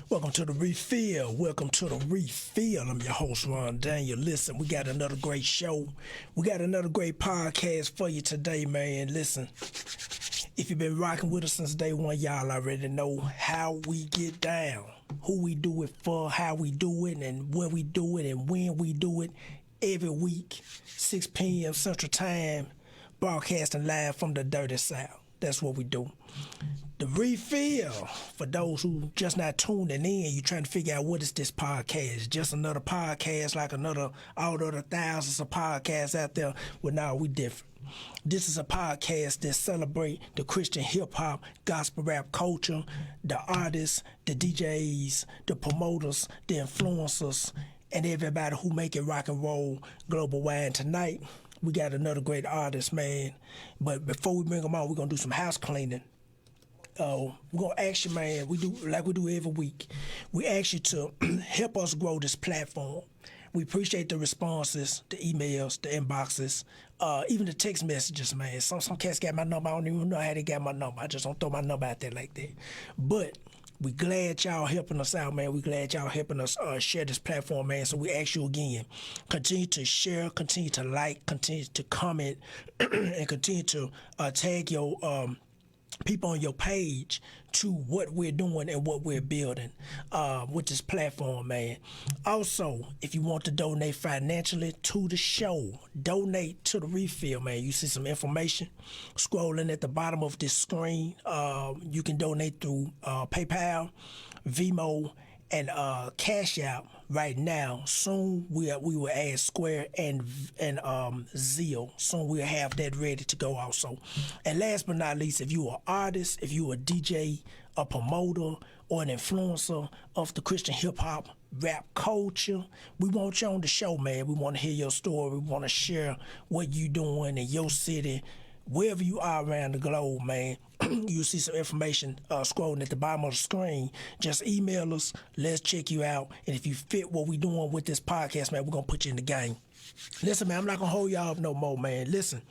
Welcome to the Refill. Welcome to the Refill. I'm your host, Ron Daniel. Listen, we got another great show. We got another great podcast for you today, man. Listen, if you've been rocking with us since day one, y'all already know how we get down, who we do it for, how we do it, and where we do it, and when we do it. Every week, 6 p.m. Central Time, broadcasting live from the Dirty South. That's what we do. The Refill, for those who just not tuning in, you trying to figure out what is this podcast. Just another podcast like all the other thousands of podcasts out there. Well, now we different. This is a podcast that celebrate the Christian hip-hop, gospel rap culture, the artists, the DJs, the promoters, the influencers, and everybody who make it rock and roll global wide. Tonight, we got another great artist, man. But before we bring them on, we're going to do some house cleaning. We're going to ask you, man, we do like we do every week. We ask you to help us grow this platform. We appreciate the responses, the emails, the inboxes, even the text messages, man. Some cats got my number. I don't even know how they got my number. I just don't throw my number out there like that. But we glad y'all helping us out, man. We glad y'all helping us share this platform, man. So we ask you again, continue to share, continue to like, continue to comment, and continue to tag your people on your page to what we're doing and what we're building with this platform, man. Also, if you want to donate financially to the show, donate to the Refill, man. You see some information scrolling at the bottom of this screen. You can donate through PayPal, VENMO, and Cash App right now. Soon we will add Square and Zelle. Soon we'll have that ready to go also. And last but not least, if you are an artist, if you are a DJ, a promoter, or an influencer of the Christian hip-hop rap culture, we want you on the show, man. We want to hear your story. We want to share what you doing in your city, wherever you are around the globe, man. You'll see some information scrolling at the bottom of the screen. Just email us. Let's check you out. And if you fit what we doing with this podcast, man, we're going to put you in the game. Listen, man, I'm not going to hold y'all up no more, man. Listen,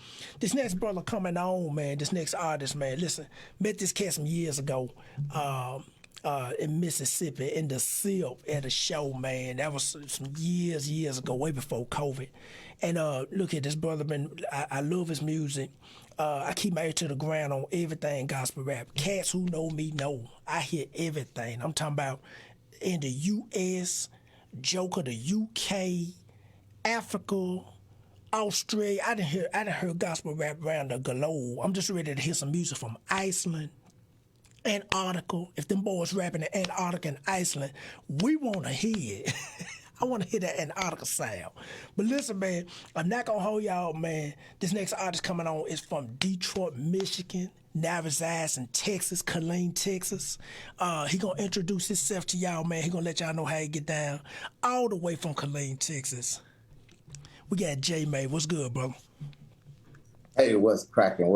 this next brother coming on, man, this next artist, man, listen, met this cat some years ago in Mississippi in the SIP at a show, man. That was some years ago, way before COVID. And look at this brother, man. I love his music. I keep my ear to the ground on everything gospel rap. Cats who know me know I hear everything. I'm talking about in the U.S., Joker, the U.K., Africa, Australia. I done heard gospel rap around the globe. I'm just ready to hear some music from Iceland, Antarctica. If them boys rapping in Antarctica and Iceland, we want to hear it. I want to hear that Antarctica sound. But listen, man, I'm not going to hold y'all, man. This next artist coming on is from Detroit, Michigan. Now resides in Texas, Killeen, Texas. He going to introduce himself to y'all, man. He going to let y'all know how he get down. All the way from Killeen, Texas. We got J May. What's good, bro? Hey, what's cracking,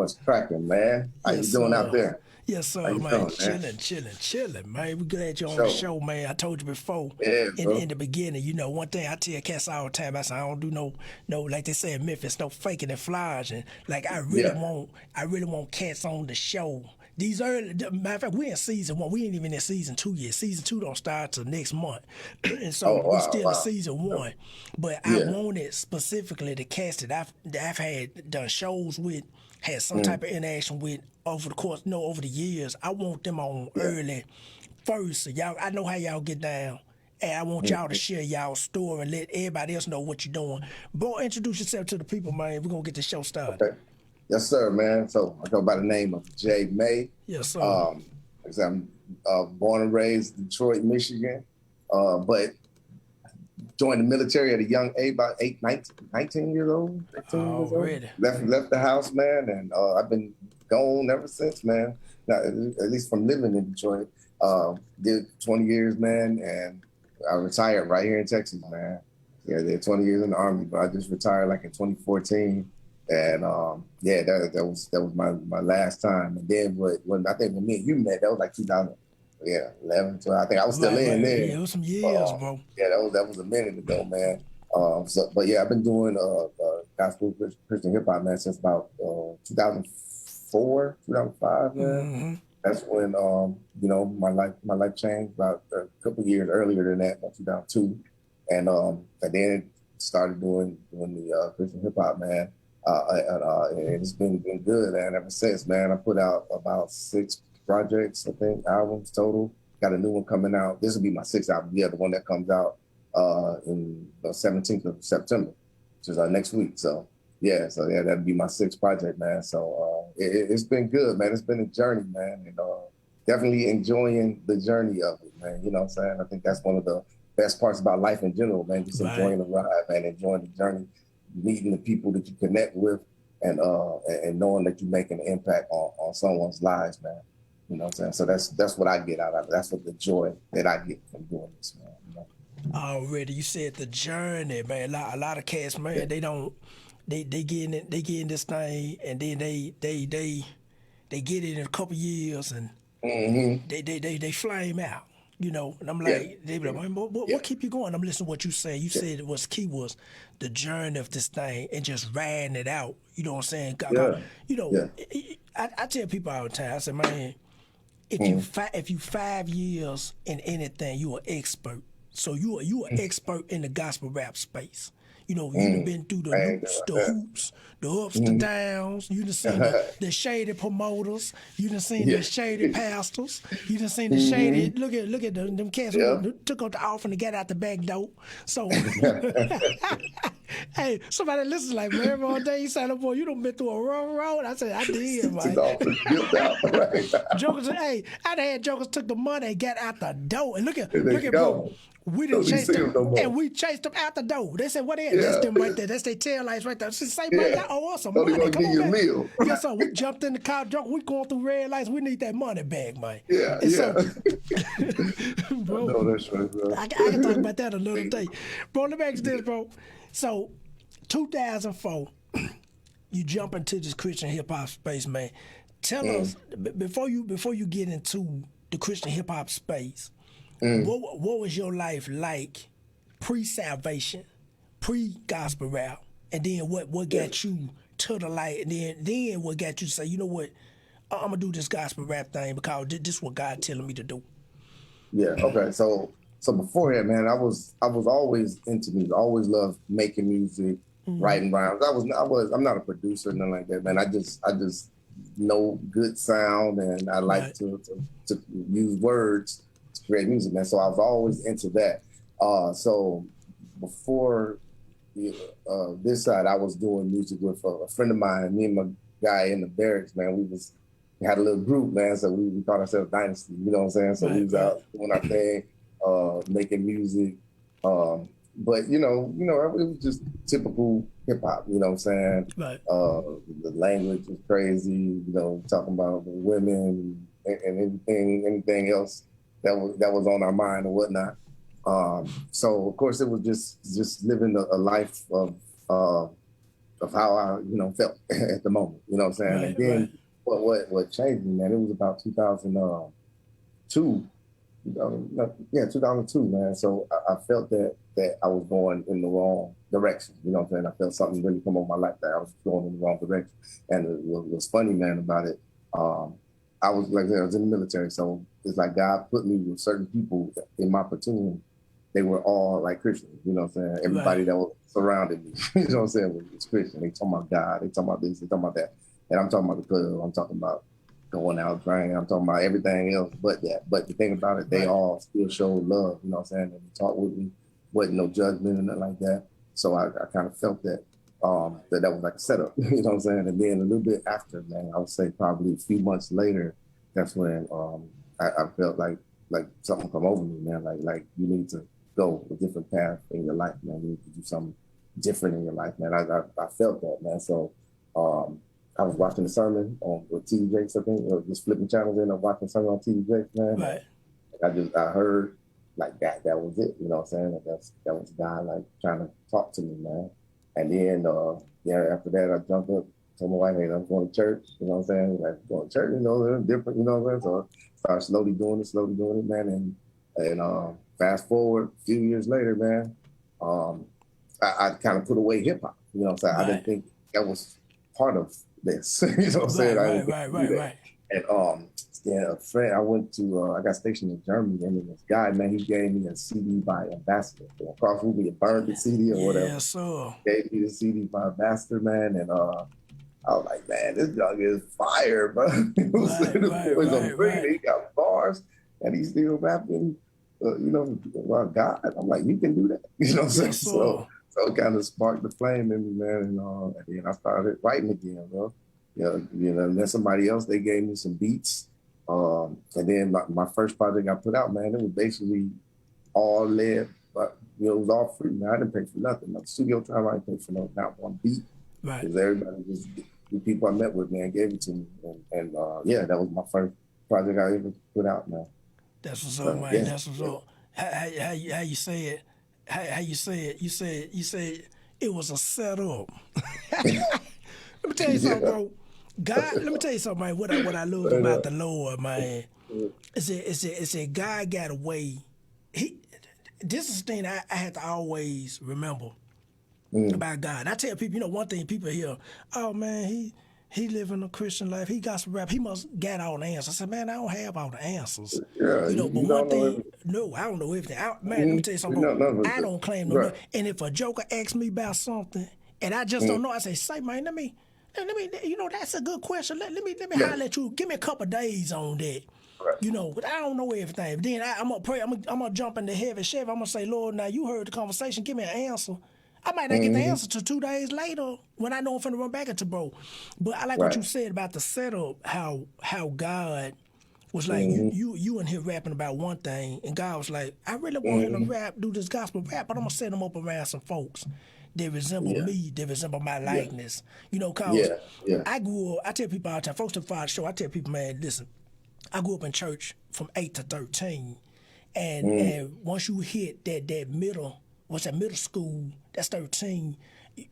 man? How you doing out there? Yes, sir, man. Chilling, man. We glad you're on the show, man. I told you before in the beginning, you know, one thing I tell cats all the time, I say I don't do no, like they say in Memphis, no faking and flogging. Like I really want cats on the show. These early, matter of fact, we're in season 1. We ain't even in season 2 yet. Season 2 don't start till next month. And so we're still in season 1. But I wanted specifically the cats that I've had done shows with, had some type of interaction with over the years. I want them on early first. So y'all, I know how y'all get down. And I want y'all to share y'all story and let everybody else know what you're doing. Bro, introduce yourself to the people, man. We're going to get the show started. Okay. Yes, sir, man. So I go by the name of J May. Yes, sir. I'm born and raised in Detroit, Michigan, but joined the military at a young age, about 19 years old. 18 years old. Left the house, man, and I've been gone ever since, man. Now, at least from living in Detroit. Did 20 years, man, and I retired right here in Texas, man. Yeah, did 20 years in the Army, but I just retired like in 2014. And that was my last time. And then when I think when me and you met, that was like 2011. So I think I was still in there. Yeah, it was some years, bro. Yeah, that was a minute ago, man. But yeah, I've been doing gospel Christian hip hop, man, since about 2004, 2005, man. That's when my life changed about a couple of years earlier than that, about 2002, and then started doing the Christian hip hop, man. And it's been good, man, ever since, man. I put out about 6 projects, I think, albums total. Got a new one coming out. This will be my 6th album. Yeah, the one that comes out in the 17th of September, which is next week. So that'd be my 6th project, man. So it's been good, man. It's been a journey, man, and definitely enjoying the journey of it, man. You know what I'm saying? I think that's one of the best parts about life in general, man. Just enjoying the ride, man, enjoying the journey, meeting the people that you connect with, and knowing that you're making an impact on someone's lives, man. You know what I'm saying? So that's what I get out of it. That's what the joy that I get from doing this, man. You know? Already, you said the journey, man. A lot of cats, man, they get in this thing, and then they get it in a couple years, and they flame out, you know. And I'm like, they be like, what keep you going? I'm listening to what you say. You said it was key was the journey of this thing and just riding it out. You know what I'm saying? You know, I tell people all the time. I say, man, if you 5 years in anything, you an expert. So you an expert in the gospel rap space. You know, you've been through the loops, the hoops, the ups, the downs. You done seen the shady promoters. You done seen the shady pastors. You done seen the shady. Look at them cats who took out the offer and got out the back door. So, hey, somebody listens like, man, all day you said, boy, you done been through a rough road. I said, I did, man. Jokers, hey, I had jokers took the money and got out the door. And look at bro. We didn't chase them, and we chased them out the door. They said, "What is?" That's them right there. That's their tail lights right there. She say, "Man, y'all owe us some money. Come on back." Meal. Yes, sir. We jumped in the car, drunk. We going through red lights. We need that money back, man. So, bro, no, that's right, bro. I can talk about that another day, bro. Let me ask you this, bro. So, 2004, you jump into this Christian hip hop space, man. Tell us before you get into the Christian hip hop space. What was your life like pre-salvation, pre-gospel rap, and then what got you to the light, and then what got you to say, you know what, I'm gonna do this gospel rap thing because this is what God telling me to do. Yeah. Okay. So beforehand, man, I was always into music. I always loved making music, writing rhymes. I'm not a producer or nothing like that, man. I just know good sound, and I like to use words. Great music, man. So I was always into that. So before this side, I was doing music with a friend of mine. Me and my guy in the barracks, man. We had a little group, man. So we called ourselves Dynasty. You know what I'm saying? So we was out doing our thing, making music. But you know, it was just typical hip hop. You know what I'm saying? Right. The language was crazy. You know, talking about the women and anything else that was on our mind and whatnot. So of course it was just living a life of how I felt at the moment. You know what I'm saying? And then what changed me, man? It was about 2002. 2002, man. So I felt that I was going in the wrong direction. You know what I'm saying? I felt something really come over my life that I was going in the wrong direction. And what was funny, man, about it, I was like I said, I was in the military, so it's like God put me with certain people in my platoon. They were all like Christians, you know what I'm saying? Everybody that was surrounding me, you know what I'm saying, was Christian. They talking about God, they talking about this, they talking about that. And I'm talking about the club, I'm talking about going out drinking, I'm talking about everything else but that. But the thing about it, they all still showed love, you know what I'm saying? And they talked with me, wasn't no judgment or nothing like that. So I kind of felt that that was like a setup, you know what I'm saying? And then a little bit after, man, I would say probably a few months later, that's when I felt like something come over me, man. Like you need to go a different path in your life, man. You need to do something different in your life, man. I felt that, man. So I was watching the sermon with T.D. Jakes, I think, or just flipping channels in. I was watching the sermon on T.D. Jakes, man. Right. I heard like that was it, you know what I'm saying? That was God like trying to talk to me, man. And then after that I jumped up, told my wife, hey, I'm going to church, you know what I'm saying? Like going to church, you know, they're different, you know what I'm saying? So I started slowly doing it, man. And fast forward a few years later, man, I kind of put away hip hop, you know what I'm saying? Right. I didn't think that was part of this, you know what I'm saying? Right. And then a friend, I went to, I got stationed in Germany, and then this guy, man, he gave me a CD by Ambassador. Across movie, burned the CD or whatever. Yeah, so. Gave me the CD by Ambassador, man, and I was like, man, this dog is fire, bro. It was right. He got bars, and he's still rapping, about God. I'm like, you can do that, you know what I'm saying? So it kind of sparked the flame in me, man, and then I started writing again, bro. And then somebody else, they gave me some beats. And then my first project I put out, man, it was basically all led, but it was all free, man. I didn't pay for nothing. The studio time, I didn't pay for not one beat. Right. Because everybody just, the people I met with, man, gave it to me. And that was my first project I ever put out, man. That's what's up, man. Yeah. That's what's up. How you say it? How you say it? You said it was a setup. Let me tell you something, bro. God, let me tell you something, man. What I love about the Lord, man, is that God got a way. This is the thing I had to always remember about God. I tell people, one thing people hear, oh man, he living a Christian life. He got some rap. He must got all the answers. I said, man, I don't have all the answers. Yeah, but one thing, no, I don't know everything. Man, let me tell you something, bro. I don't claim no. And if a joker asks me about something and I just don't know, I say, man, let me. That's a good question. Let me holler at you. Give me a couple of days on that. Right. But I don't know everything. Then I'm gonna pray. I'm gonna jump into heaven, Chef. I'm gonna say, Lord, now you heard the conversation. Give me an answer. I might not get the answer till 2 days later when I know I'm finna run back into bro. But I like what you said about the setup. How God was like you and him rapping about one thing, and God was like, I really want him to do this gospel rap, but I'm gonna set him up around some folks. They resemble me. They resemble my likeness. Cause I grew up. I tell people all the time. Folks that follow the show, I tell people, man, listen. I grew up in church from 8 to 13, and once you hit that middle, middle school? That's 13.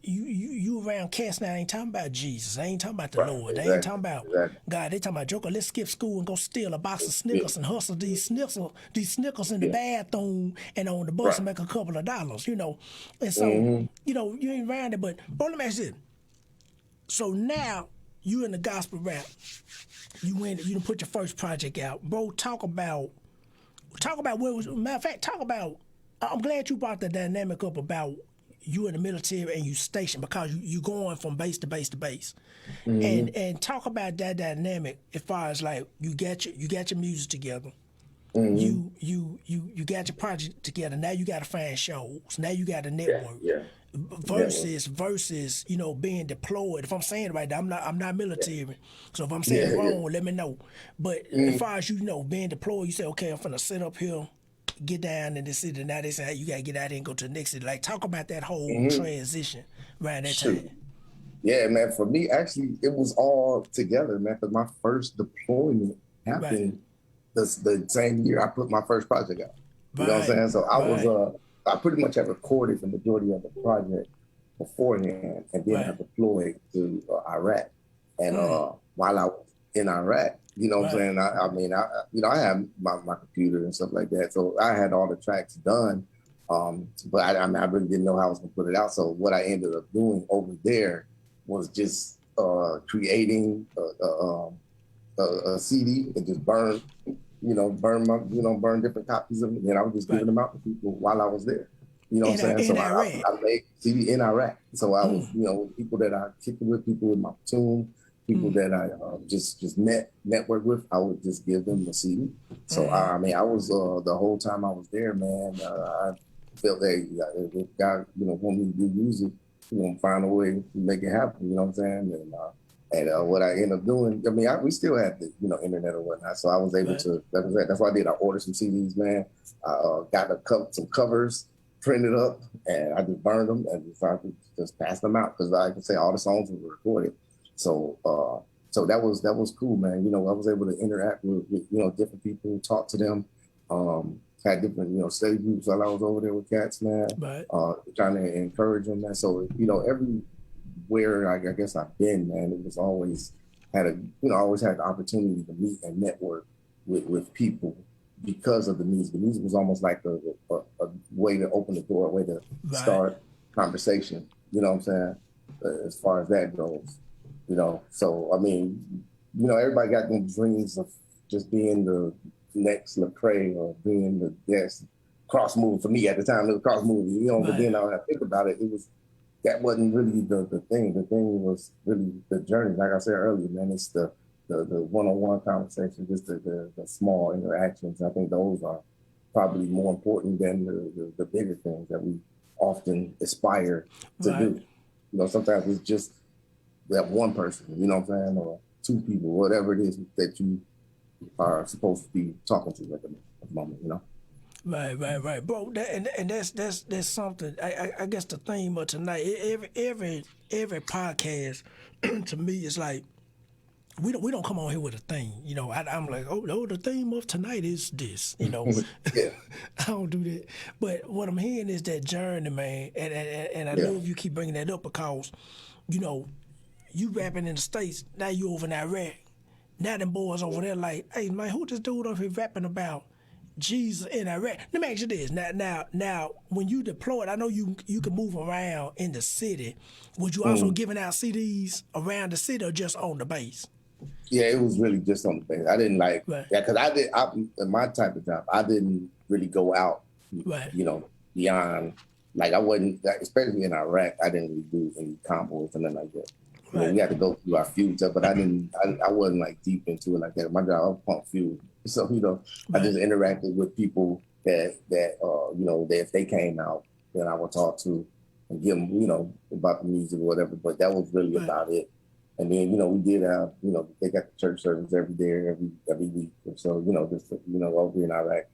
You around cats now. Ain't talking about Jesus. They ain't talking about the Lord. They ain't talking about God. They talking about Joker. Let's skip school and go steal a box of Snickers and hustle these Snickers in the bathroom and on the bus and make a couple of dollars. And so you ain't around it. But let me ask you this. So now you in the gospel rap. You done put your first project out, bro. Talk about what was. Matter of fact, talk about. I'm glad you brought the dynamic up about you in the military and you stationed, because you going from base to base to base, and talk about that dynamic as far as like you got your music together, you got your project together. Now you got to find shows. Now you got a network. Versus being deployed. If I'm saying it right, I'm not military, so if I'm saying it wrong, let me know. But as far as being deployed, you say, okay, I'm finna sit up here, get down in the city. Now they say, hey, you gotta get out here and go to the next city. Like, talk about that whole transition around that time. Yeah, man. For me, actually, it was all together, man. Because my first deployment happened the same year I put my first project out. You know what I'm saying? So I pretty much had recorded the majority of the project beforehand, and then I deployed to Iraq. And while I was in Iraq, what I'm saying? I had my computer and stuff like that, so I had all the tracks done. But I really didn't know how I was gonna put it out. So what I ended up doing over there was just creating a CD and just burn different copies of it, and I was just giving them out to people while I was there. You know what I'm saying? So I made CD in Iraq. So I was, people that I kicked with, people with my platoon, people that I just network with, I would just give them the CD. So I was the whole time I was there, man. I felt that if God, want me to do music, find a way to make it happen. You know what I'm saying? And what I ended up doing, we still had the internet or whatnot, so I was able to. That's what I did. I ordered some CDs, man. I got some covers printed up, and I just burned them and just passed them out, because I can say all the songs were recorded. So that was cool, man. I was able to interact with different people, talk to them. Had different study groups while I was over there with cats, man. Right. Trying to encourage them, man. So everywhere I guess I've been, man, it was always always had the opportunity to meet and network with people because of the music. The music was almost like a way to open the door, a way to start conversation. You know what I'm saying? As far as that goes, So everybody got them dreams of just being the next Lecrae or being the next cross mover for me at the time. It was cross mover, you know. Right. But then now I think about it, that wasn't really the thing. The thing was really the journey. Like I said earlier, man, it's the one-on-one conversation, just the small interactions. I think those are probably more important than the bigger things that we often aspire to do. You know, sometimes it's just that one person, you know what I'm saying, or two people, whatever it is that you are supposed to be talking to at the moment, you know. Right, bro. That's something. I guess the theme of tonight, every podcast, to me, is like we don't come on here with a theme. You know, I'm like, oh, the theme of tonight is this. You know, yeah. I don't do that. But what I'm hearing is that journey, man, and I love you keep bringing that up because, you know, you rapping in the States, now you over in Iraq. Now them boys over there like, hey man, who this dude over here rapping about Jesus in Iraq? Let me ask you this. Now when you deployed, I know you can move around in the city. Was you also giving out CDs around the city or just on the base? Yeah, it was really just on the base. I didn't like because in my type of job, I didn't really go out, you know, beyond, like I wasn't, especially in Iraq, I didn't really do any combos and nothing like that. You know, we had to go through our feud stuff, but I wasn't like deep into it like that. My job, I was pump fuel. So, you know, I just interacted with people that you know, that if they came out, then I would talk to and give them, you know, about the music or whatever. But that was really about it. And then, you know, we did have, you know, they got the church service every day, every week. And so, you know, just, you know, over in Iraq,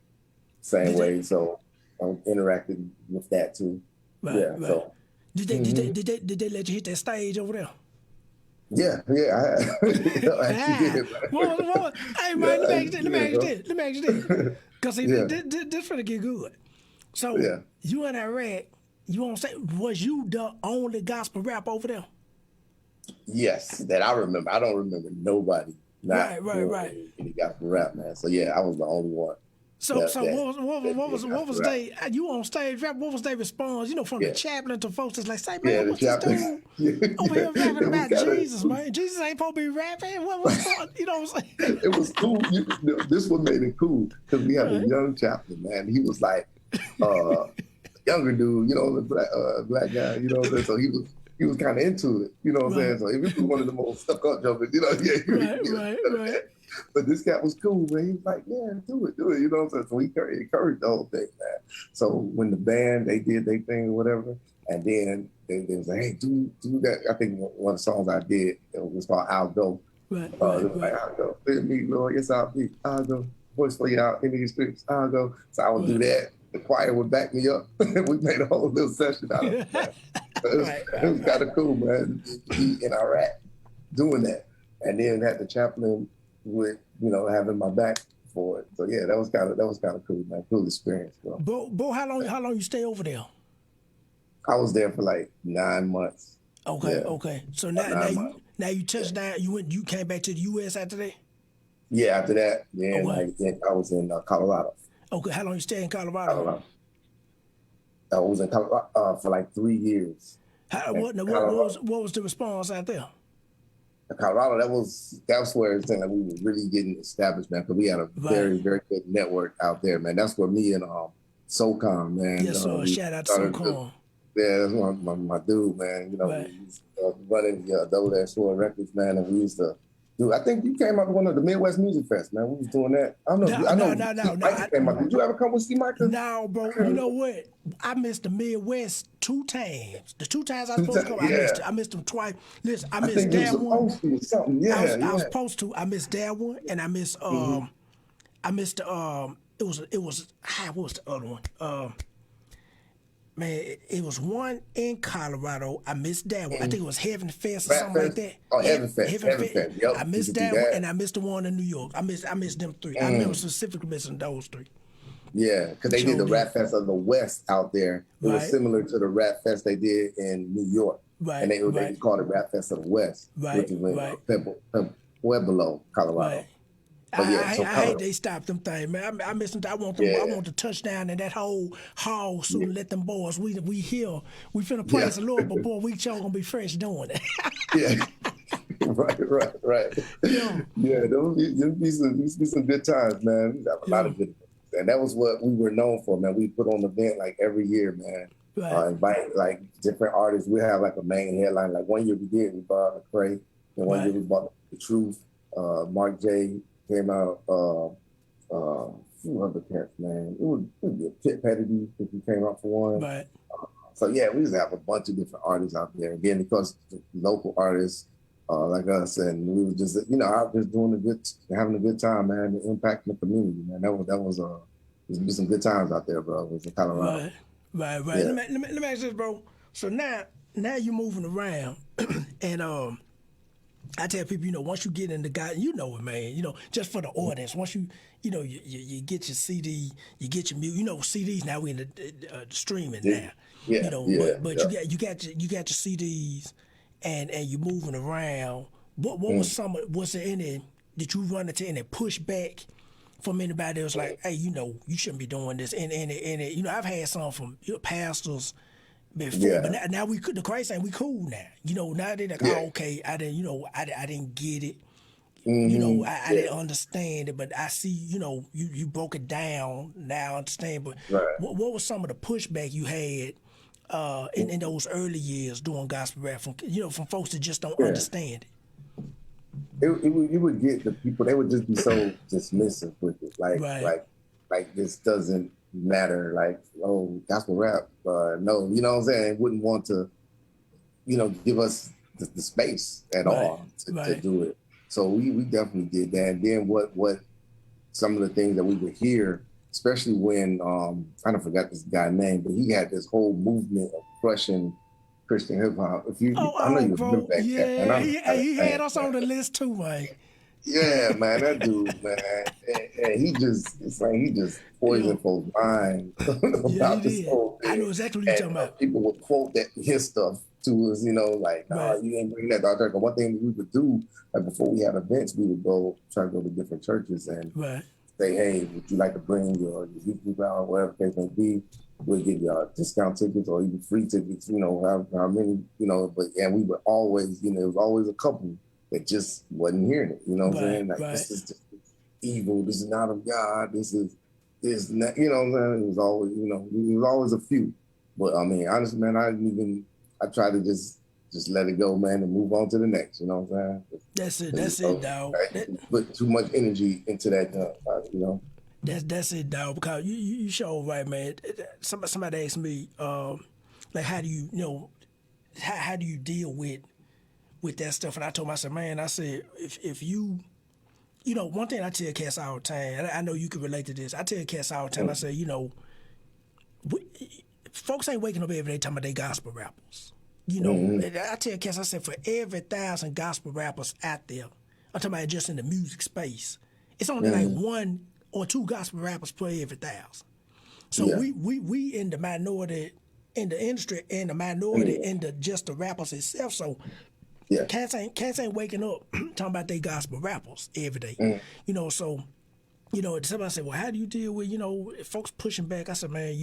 same way. So I interacted with that too. So did they let you hit that stage over there? Yeah, I actually did. Hey man, let me ask you this. Because this finna get good. So you in Iraq, you on stage, was you the only gospel rap over there? Yes, that I remember. I don't remember nobody not any gospel rap, man. So yeah, I was the only one. So what was they? You on stage rap? What was their response? You know, from the chaplain to folks that's like, "Say man, what's this dude over here rapping about Jesus, man? Jesus ain't supposed to be rapping. What's you know what I'm saying?" It was cool. This one made it cool because we had a young chaplain, man. He was like younger dude, you know, the black guy, you know. So he was kind of into it, you know what I'm saying. So he was one of the most stuck up jumpers, you know. Right. But this guy was cool, man. He was like, yeah, do it, you know what I'm saying? So he encouraged the whole thing, man. So when the band, they did their thing or whatever, and then they was like, hey, do that. I think one of the songs I did, it was called I'll Go. Like, I'll go. Fit me, Lord, yes, I'll be. I'll go. Voice for you out in these streets. I'll go. So I would do that. The choir would back me up. We made a whole little session out of it, man. It was kind of cool, man. He in Iraq doing that. And then had the chaplain with, you know, having my back for it. So yeah, that was kind of cool, man. Cool experience, bro. Bo, how long you stay over there? I was there for like 9 months. Okay. So now you touched down. You came back to the U.S. after that? Yeah, after that, then I was in Colorado. Okay, how long you stay in Colorado? I was in Colorado for like 3 years. What was the response out there? Colorado, that was where it's like we were really getting established, man, because we had a very, very good network out there, man. That's where me and SoCom, man. Yes, sir. Shout out to SoCom. Yeah, that's my dude, man. You know, he was running Double Dash Sword Records, man, and we used to do. I think you came out to one of the Midwest Music Fest, man. We was doing that. I know. No. Did you ever come with C. Michael? No, bro. You know what? I missed the Midwest 2 times. The 2 times I was supposed to come, I missed them twice. Listen, I missed that one. I was supposed to. I missed that one, and I missed I missed the it was what was the other one? Man, it was one in Colorado. I missed that one. I think it was Heaven Fest or something like that. Oh, Heaven Fest. Yep. I missed that one, and I missed the one in New York. I missed them 3. I remember specifically missing those 3. Yeah, because they did the Rap Fest of the West out there. It was similar to the Rap Fest they did in New York. Right. And they called it Rap Fest of the West, which is in Pueblo, Colorado. Right. I hate they stopped them things, man. I miss them. I want them. I want the touchdown and that whole hall soon let them boys. We here. We finna praise the Lord, but boy, we sure gonna be fresh doing it. Right. Yeah. Yeah, there'll be some good times, man. We have a lot of good ones. And that was what we were known for, man. We put on an event like every year, man. Right. Invite like different artists. We have like a main headline. Like one year we did, we brought Cray. And one year we brought The Truth. Mark J came out. Few other cats, man. It was Pit Petty if he came out for one. Right. So yeah, we used to have a bunch of different artists out there. Again, because local artists like us, and we were just out just having a good time, man, and impacting the community, man. That was there's be some good times out there, bro. It was in Colorado. Right. Yeah. Let me ask this, bro. So now you're moving around, and I tell people, once you get into God, you know it, man. Just for the audience, once you get your CD, you get your music. CDs now we in the streaming now. Yeah. But you got your CDs, and you moving around. What was there any? Did you run into any pushback from anybody that was like, hey, you shouldn't be doing this? And I've had some from pastors before, but now the Christ saying we cool now. Now they're like, oh, okay, I didn't get it. I didn't understand it, but I see, you broke it down. Now I understand. But what was some of the pushback you had in those early years doing gospel rap from folks that just don't understand it? You would get the people, they would just be so dismissive with it. Like this doesn't matter. Like, oh, gospel rap, no, you know what I'm saying? Wouldn't want to, give us the space at all to do it. So we definitely did that. And then what some of the things that we would hear, especially when, I don't forgot this guy's name, but he had this whole movement of crushing Christian hip hop. I know you remember that. Yeah, he had us on the list too, man. Yeah, man, that dude, man, and he just poisoned folks' minds about this whole thing. I know exactly what you're talking about. People would quote his stuff to us, like, you ain't bring that to our church. One thing we would do, like before we had events, we would try to go to different churches and say, hey, would you like to bring your youth group out, whatever the case may be? We'll give you discount tickets or even free tickets, how many, but we would always, there was always a couple that just wasn't hearing it, what I'm saying? Like, this is just evil, this is not of God, this not, what I'm saying? It was always, there was always a few. But I mean, honestly, man, I try to just let it go, man, and move on to the next, you know what I'm saying? That's it, dog. Put too much energy into that, That's it, dog. Because you show right, man. Somebody asked me, like, how do you deal with that stuff? And I told myself, man, I said, if you, one thing I tell cats all the time, and I know you can relate to this. I tell cats all the time, I say, folks ain't waking up every day talking about they gospel rappers. I tell cats, I said, for every 1,000 gospel rappers out there, I'm talking about just in the music space, it's only like 1 or 2 gospel rappers per every 1,000. So we in the minority in the industry and the minority in just the rappers itself. So cats ain't waking up talking about they gospel rappers every day. So somebody said, well, how do you deal with if folks pushing back? I said, man,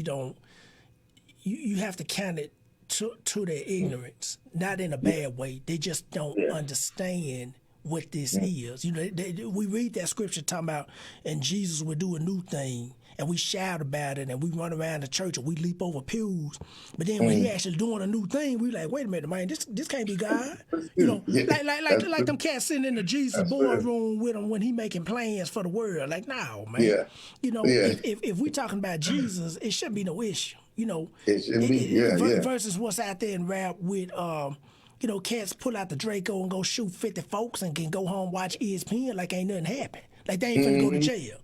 you have to count it to their ignorance, not in a bad way. They just don't understand what this is. We read that scripture talking about, and Jesus would do a new thing, and we shout about it, and we run around the church, and we leap over pews. But then when he actually doing a new thing, we like, wait a minute, man, this can't be God. Like them cats sitting in the Jesus boardroom with him when he making plans for the world. Like, no, man. If we talking about Jesus, it shouldn't be no issue. It shouldn't be. Versus what's out there in rap with cats pull out the Draco and go shoot 50 folks and can go home watch ESPN like ain't nothing happened. Like they ain't finna go to jail.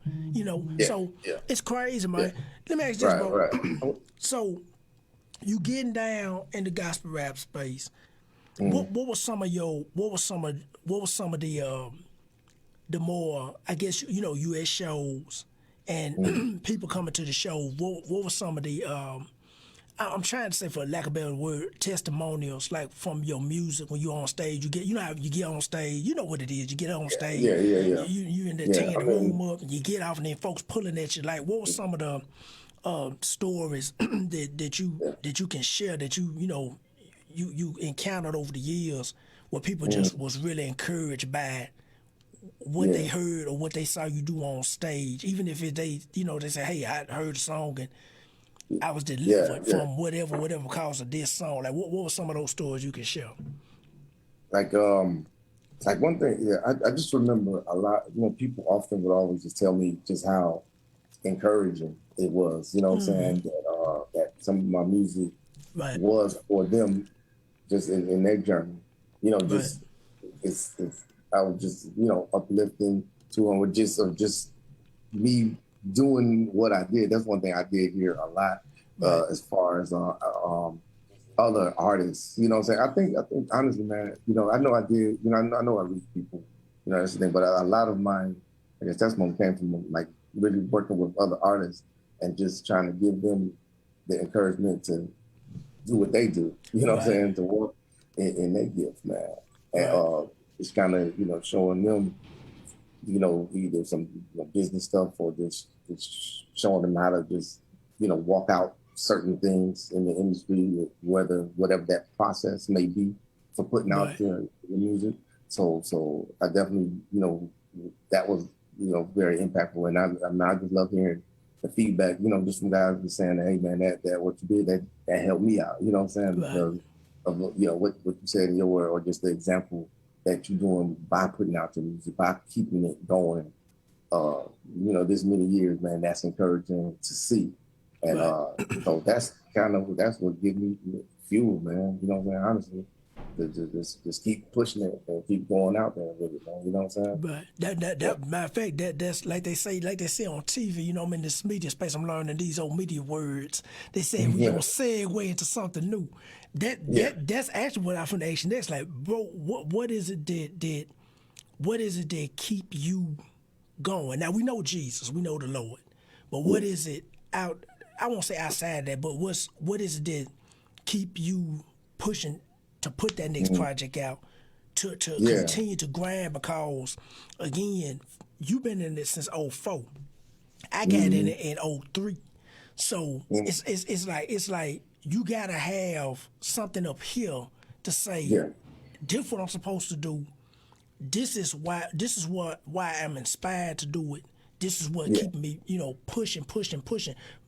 So it's crazy, man. Let me ask this, bro. So you getting down in the gospel rap space. What was some of the more, I guess, US shows and people coming to the show, what was some of the I'm trying to say, for lack of a better word, testimonials, like from your music when you're on stage. You get, how you get on stage, you know what it is. You get on stage, you in there tearing the room up, and you get off, and then folks pulling at you. Like, what were some of the stories that you can share that you encountered over the years where people just was really encouraged by what they heard or what they saw you do on stage, even if they say, hey, I heard a song and I was delivered from whatever cause of this song. Like, what were some of those stories you can share? Like one thing, I just remember a lot, people often would always just tell me just how encouraging it was, you know what I'm saying, that some of my music was for them just in their journey, just it's I was just uplifting to them with just me doing what I did. That's one thing I did hear a lot as far as other artists, you know what I'm saying? I think honestly, man, I know I did, I know I reach people, that's the thing, but a lot of my, I guess testimony came from like really working with other artists and just trying to give them the encouragement to do what they do, you know what I'm saying, to work in their gift, man. And it's kind of, showing them, either some business stuff or just showing them how to just, walk out certain things in the industry, whatever that process may be for putting out the music. So I definitely, that was, very impactful. And I just love hearing the feedback, just from guys just saying, hey man, that what you did, that helped me out, you know what I'm saying? Because of, what you said in your word, or just the example that you're doing by putting out your music, by keeping it going, this many years, man, that's encouraging to see. And so that's what gives me fuel, man. You know what I'm saying? Honestly, just keep pushing it and keep going out there with it, man. You know what I'm saying? But that matter of fact, that's like they say on TV. I'm in this media space. I'm learning these old media words. They say we gonna segue into something new. That's actually what I from the action. That's like, bro, what is it that keep you going? Now we know Jesus, we know the Lord, but what is it out? I won't say outside that, but what is it that keep you pushing to put that next project out, to continue to grind? Because again, you've been in this since 2004. I got in it in 2003. So it's like you gotta have something up here to say, this is what I'm supposed to do. This is why I'm inspired to do it. This is what keeping me, pushing.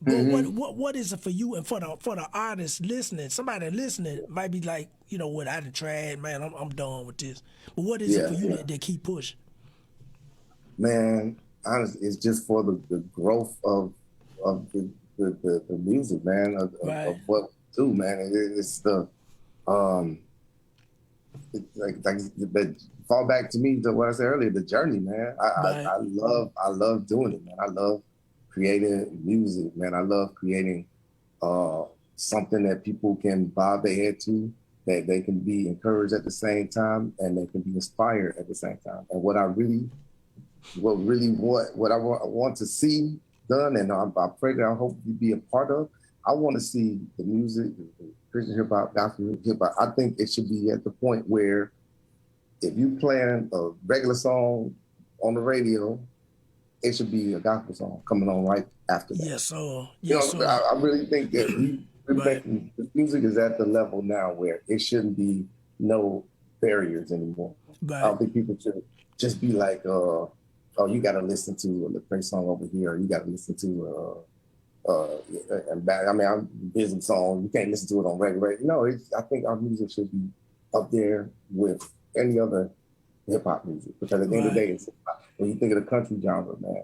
But what is it for you and for the artists listening? Somebody listening might be like, what, I done tried, man, I'm done with this. But what is it for you that keep pushing? Man, honestly, it's just for the growth of the music, man, of what we do, man. It's the fall back to me to what I said earlier, the journey, man. I love doing it, man. I love creating music, man. I love creating something that people can bob their head to, that they can be encouraged at the same time, and they can be inspired at the same time. And what I want to see done, and I pray that I hope to be a part of, I want to see the music, the Christian hip hop, gospel hip hop. I think it should be at the point where if you playing a regular song on the radio, it should be a gospel song coming on right after that. Yes, sir. I really think that the music is at the level now where it shouldn't be no barriers anymore. I don't think people should just be like, oh, you got to listen to a praise song over here, or you got to listen to a business song. You can't listen to it on regular radio. No, I think our music should be up there with any other hip hop music, because at the end of the day, when you think of the country genre, man,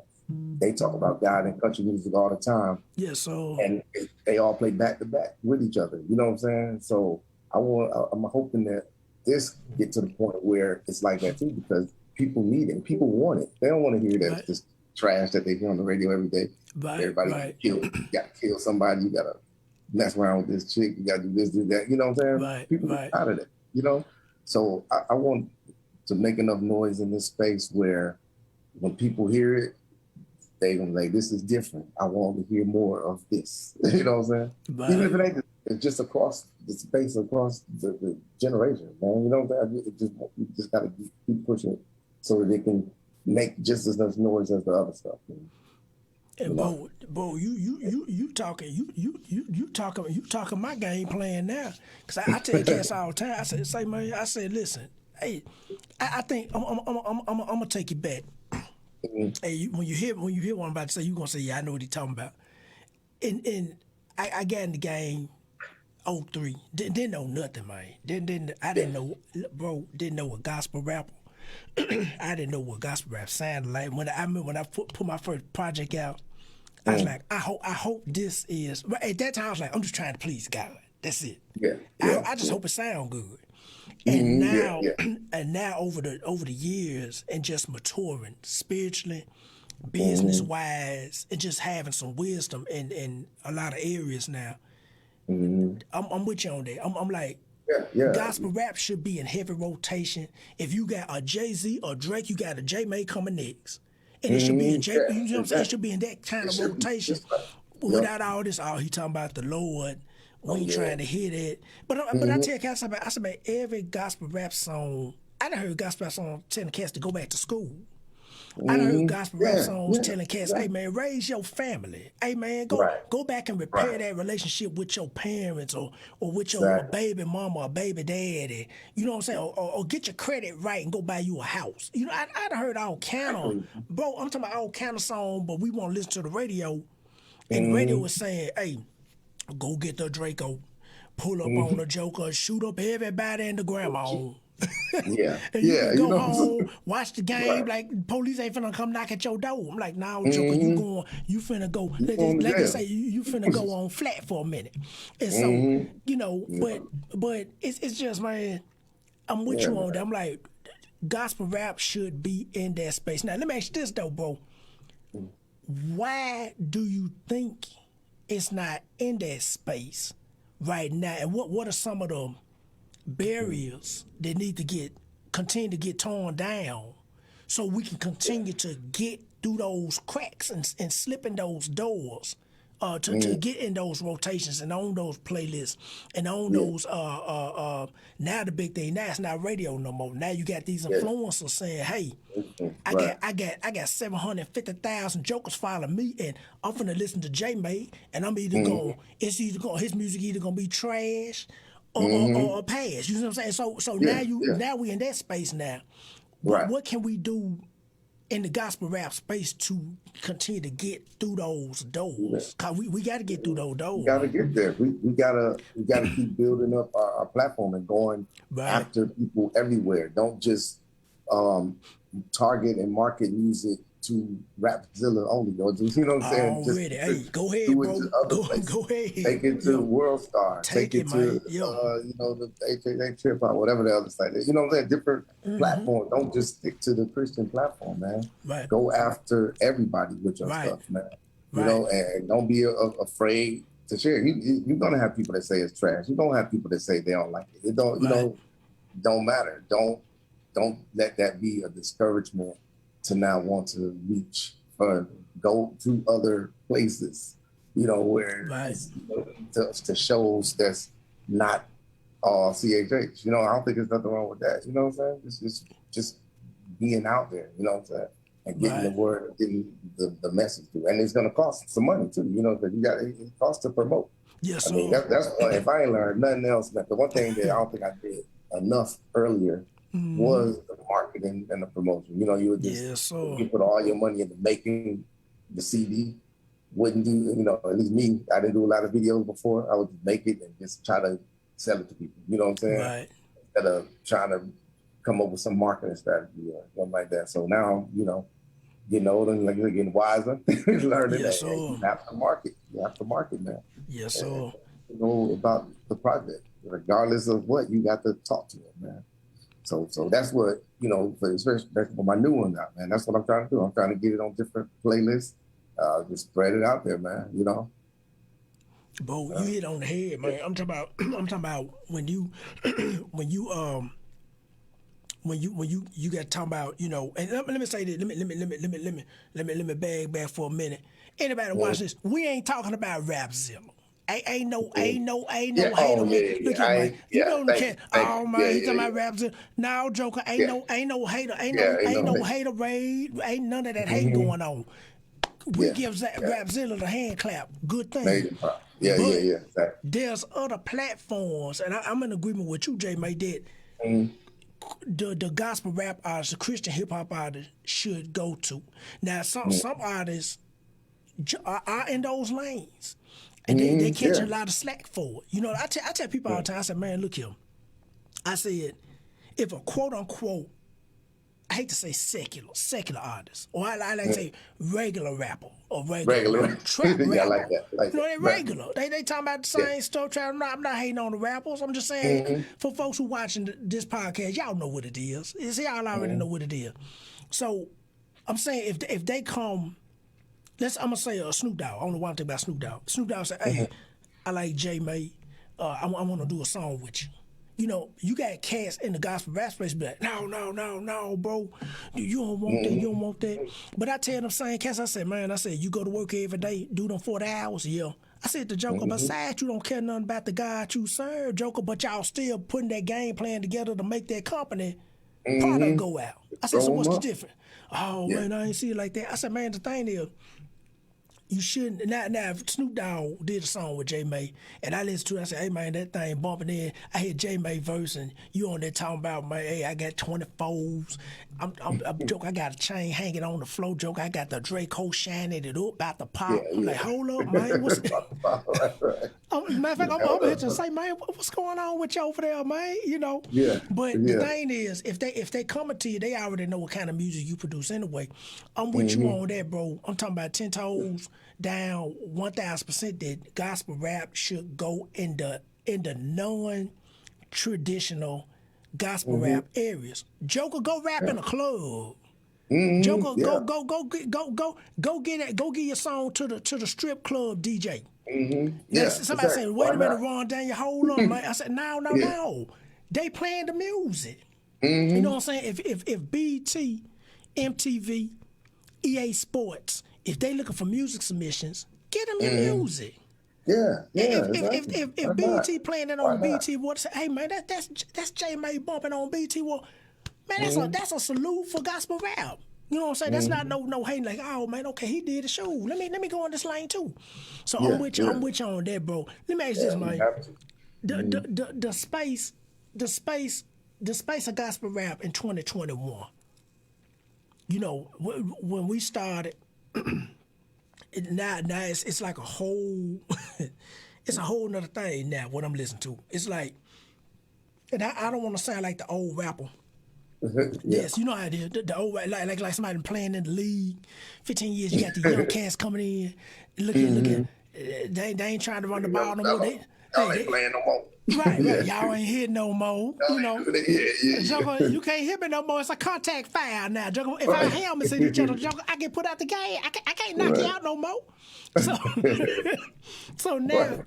they talk about God in country music all the time. Yeah, so and they all play back to back with each other. You know what I'm saying? So I'm hoping that this get to the point where it's like that too, because people need it. People want it. They don't want to hear that this trash that they hear on the radio every day. Everybody got to kill somebody. You got to mess around with this chick. You got to do this, do that. You know what I'm saying? People are out of it. So I want to make enough noise in this space where when people hear it, they gonna like, this is different. I want to hear more of this. You know what I'm saying? Even if it ain't, it's just across the space, across the generation, man. You know what I'm saying? You just got to keep pushing it so that they can make just as much noise as the other stuff. And Bo, you talking my game plan now. Cause I tell cats all the time. I said, listen, Hey, I think I'm gonna take you back. Hey, when you hear what I'm about to say, you gonna say, yeah, I know what he's talking about. And I got in the game 03. Didn't know nothing, man. I didn't know, bro. Didn't know a gospel rapper. I didn't know what gospel rap sounded like. When I put my first project out, I was like, I hope this is. But at that time, I was like, I'm just trying to please God. That's it. I just hope it sound good. And now, and now over the years, and just maturing spiritually, business wise, and just having some wisdom in a lot of areas now. I'm with you on that. I'm like, gospel rap should be in heavy rotation. If you got a Jay-Z or Drake, you got a J-May coming next. And it should be in you know what I'm saying? It should be in that kind of rotation. Without all this, he talking about the Lord. We ain't trying to hear that. But I tell you, I said, man, every gospel rap song, I done heard gospel rap song telling cats to go back to school. I done heard gospel rap songs telling cats, hey man, raise your family. Hey man, go back and repair that relationship with your parents or with your baby mama or baby daddy. You know what I'm saying? Or get your credit right and go buy you a house. You know, I done heard all kind of, bro, I'm talking about all kind of song, but we want to listen to the radio. And the radio was saying, hey, go get the Draco, pull up on the Joker, shoot up everybody and the grandma. And you can go home, watch the game, like police ain't finna come knock at your door. I'm like, nah, Joker, you finna go, like they say, you finna go on flat for a minute. And so, you know, but it's just, man, I'm with you on that. I'm like, gospel rap should be in that space. Now, let me ask you this though, bro. Why do you think it's not in that space right now? And what are some of the barriers that need to continue to get torn down so we can continue to get through those cracks and slip in those doors to get in those rotations and on those playlists and on those now the big thing now it's not radio no more. Now you got these influencers saying, hey, I got 750,000 jokers following me and I'm finna listen to J-May and I'm either going his music either gonna be trash or pass. You know what I'm saying? So now we in that space now. What can we do in the gospel rap space to continue to get through those doors? Cause we got to get through those doors. We got to get there. We gotta keep building up our platform and going after people everywhere. Don't just target and market music to Rapzilla only. You know what I'm saying? Already. Hey, go ahead, do it bro. to other places. Go ahead. Take it to World Star. Take it to you know, the HHA Trip Hop, whatever the other site is. You know what I'm saying? Different platforms. Don't just stick to the Christian platform, man. Go after everybody with your stuff, man. You know, and don't be afraid to share. You're gonna have people that say it's trash. You're gonna have people that say they don't like it. It don't, you know, don't matter. Don't let that be a discouragement to now want to reach further. Go to other places, you know, where to shows that's not all CHH. You know, I don't think there's nothing wrong with that. You know what I'm saying? It's just being out there, you know what I'm saying? And getting the word, getting the message through. And it's going to cost some money too, you know, because it costs to promote. Yes, I mean, that's if I ain't learned nothing else, man, the one thing that I don't think I did enough earlier was the marketing and the promotion. You know, you would just you put all your money into making the CD. Wouldn't do, you know, at least me, I didn't do a lot of videos before. I would just make it and just try to sell it to people. You know what I'm saying? Instead of trying to come up with some marketing strategy or something like that. So now, you know, getting older and like you're getting wiser, learning that you have to market. You have to market, man. Yes, sir. You know about the project. Regardless of what, you got to talk to them, man. So that's what, you know, especially for my new one now, man. That's what I'm trying to do. I'm trying to get it on different playlists. Just spread it out there, man. You know. Bo, you hit on the head, man. I'm talking about when you got talking about, you know, and let me say this. Let me bag back for a minute. Anybody watch this? We ain't talking about Rapzilla. Ain't no hate on me. Look at me. You know the cat. Oh man, he talking about Rapzilla. No, Joker, ain't no hater, ain't no hater raid, ain't none of that hate going on. We give Rapzilla the hand clap. Good thing. Exactly. There's other platforms, and I'm in agreement with you, J-May, that the gospel rap artists, the Christian hip hop artists should go to. Now, some artists are in those lanes, and they catch a lot of slack for it. You know, I tell people all the time. I said, man, look here. I said, if a quote unquote, I hate to say secular artist, or I like to say regular rapper or regular trap rapper. Yeah, I like that. You know, they regular. They talking about the same stuff. I'm not hating on the rappers. I'm just saying for folks who watching this podcast, y'all know what it is. Y'all already know what it is. So I'm saying if they come, I'm gonna say Snoop Dogg. I don't know why I'm thinking about Snoop Dogg. Snoop Dogg said, hey, I like J May. I want to do a song with you. You know, you got cats in the gospel rap space be like, no, bro. You don't want that, you don't want that. But I tell them same cats, I said, man, you go to work every day, do them 40 hours, yeah. I said to Joker, besides you don't care nothing about the God you serve, Joker, but y'all still putting that game plan together to make that company product go out. I said, so what's the difference? Oh, man, I ain't see it like that. I said, man, the thing is, you shouldn't. Now, if Snoop Dogg did a song with J May, and I listened to it, I said, hey, man, that thing bumping in. I hear J May verse, and you on there talking about, man, hey, I got 24s. I'm joke, I got a chain hanging on the floor, joke. I got the Draco shining it up about the pop. I'm like, hold up, man. What's matter of fact, I'm over here to say, man, what's going on with you over there, man? You know? But the thing is, if they coming to you, they already know what kind of music you produce anyway. I'm with you on that, bro. I'm talking about 10 toes down 1,000% that gospel rap should go in the non-traditional gospel rap areas. Joker, go rap in a club. Joker, go get your song to the strip club DJ. Somebody said, wait a minute, Ron Daniel, hold on, man. I said, no. They playing the music. You know what I'm saying? If BT, MTV, EA Sports, if they looking for music submissions, get them your music. If BT playing it on BT, what say? Hey man, that's J May bumping on BT. Well, man, that's a salute for gospel rap. You know what I'm saying? That's not no hating like, oh man, okay, he did a show. Let me go on this lane too. So I'm with you on that, bro. Let me ask you this, man. The space of gospel rap in 2021. You know, when we started. Now it's like a whole it's a whole nother thing now what I'm listening to. It's like, and I don't want to sound like the old rapper. Yes, you know how it is. The old like somebody playing in the league 15 years, you got the young cats coming in looking they ain't trying to run the ball no more. They ain't playing no more. Right. Y'all ain't hitting no more. You know. Joker, you can't hit me no more. It's a contact foul now. Joker, if our helmets hit each other, Joker, I get put out the game. I can't knock you out no more. So now,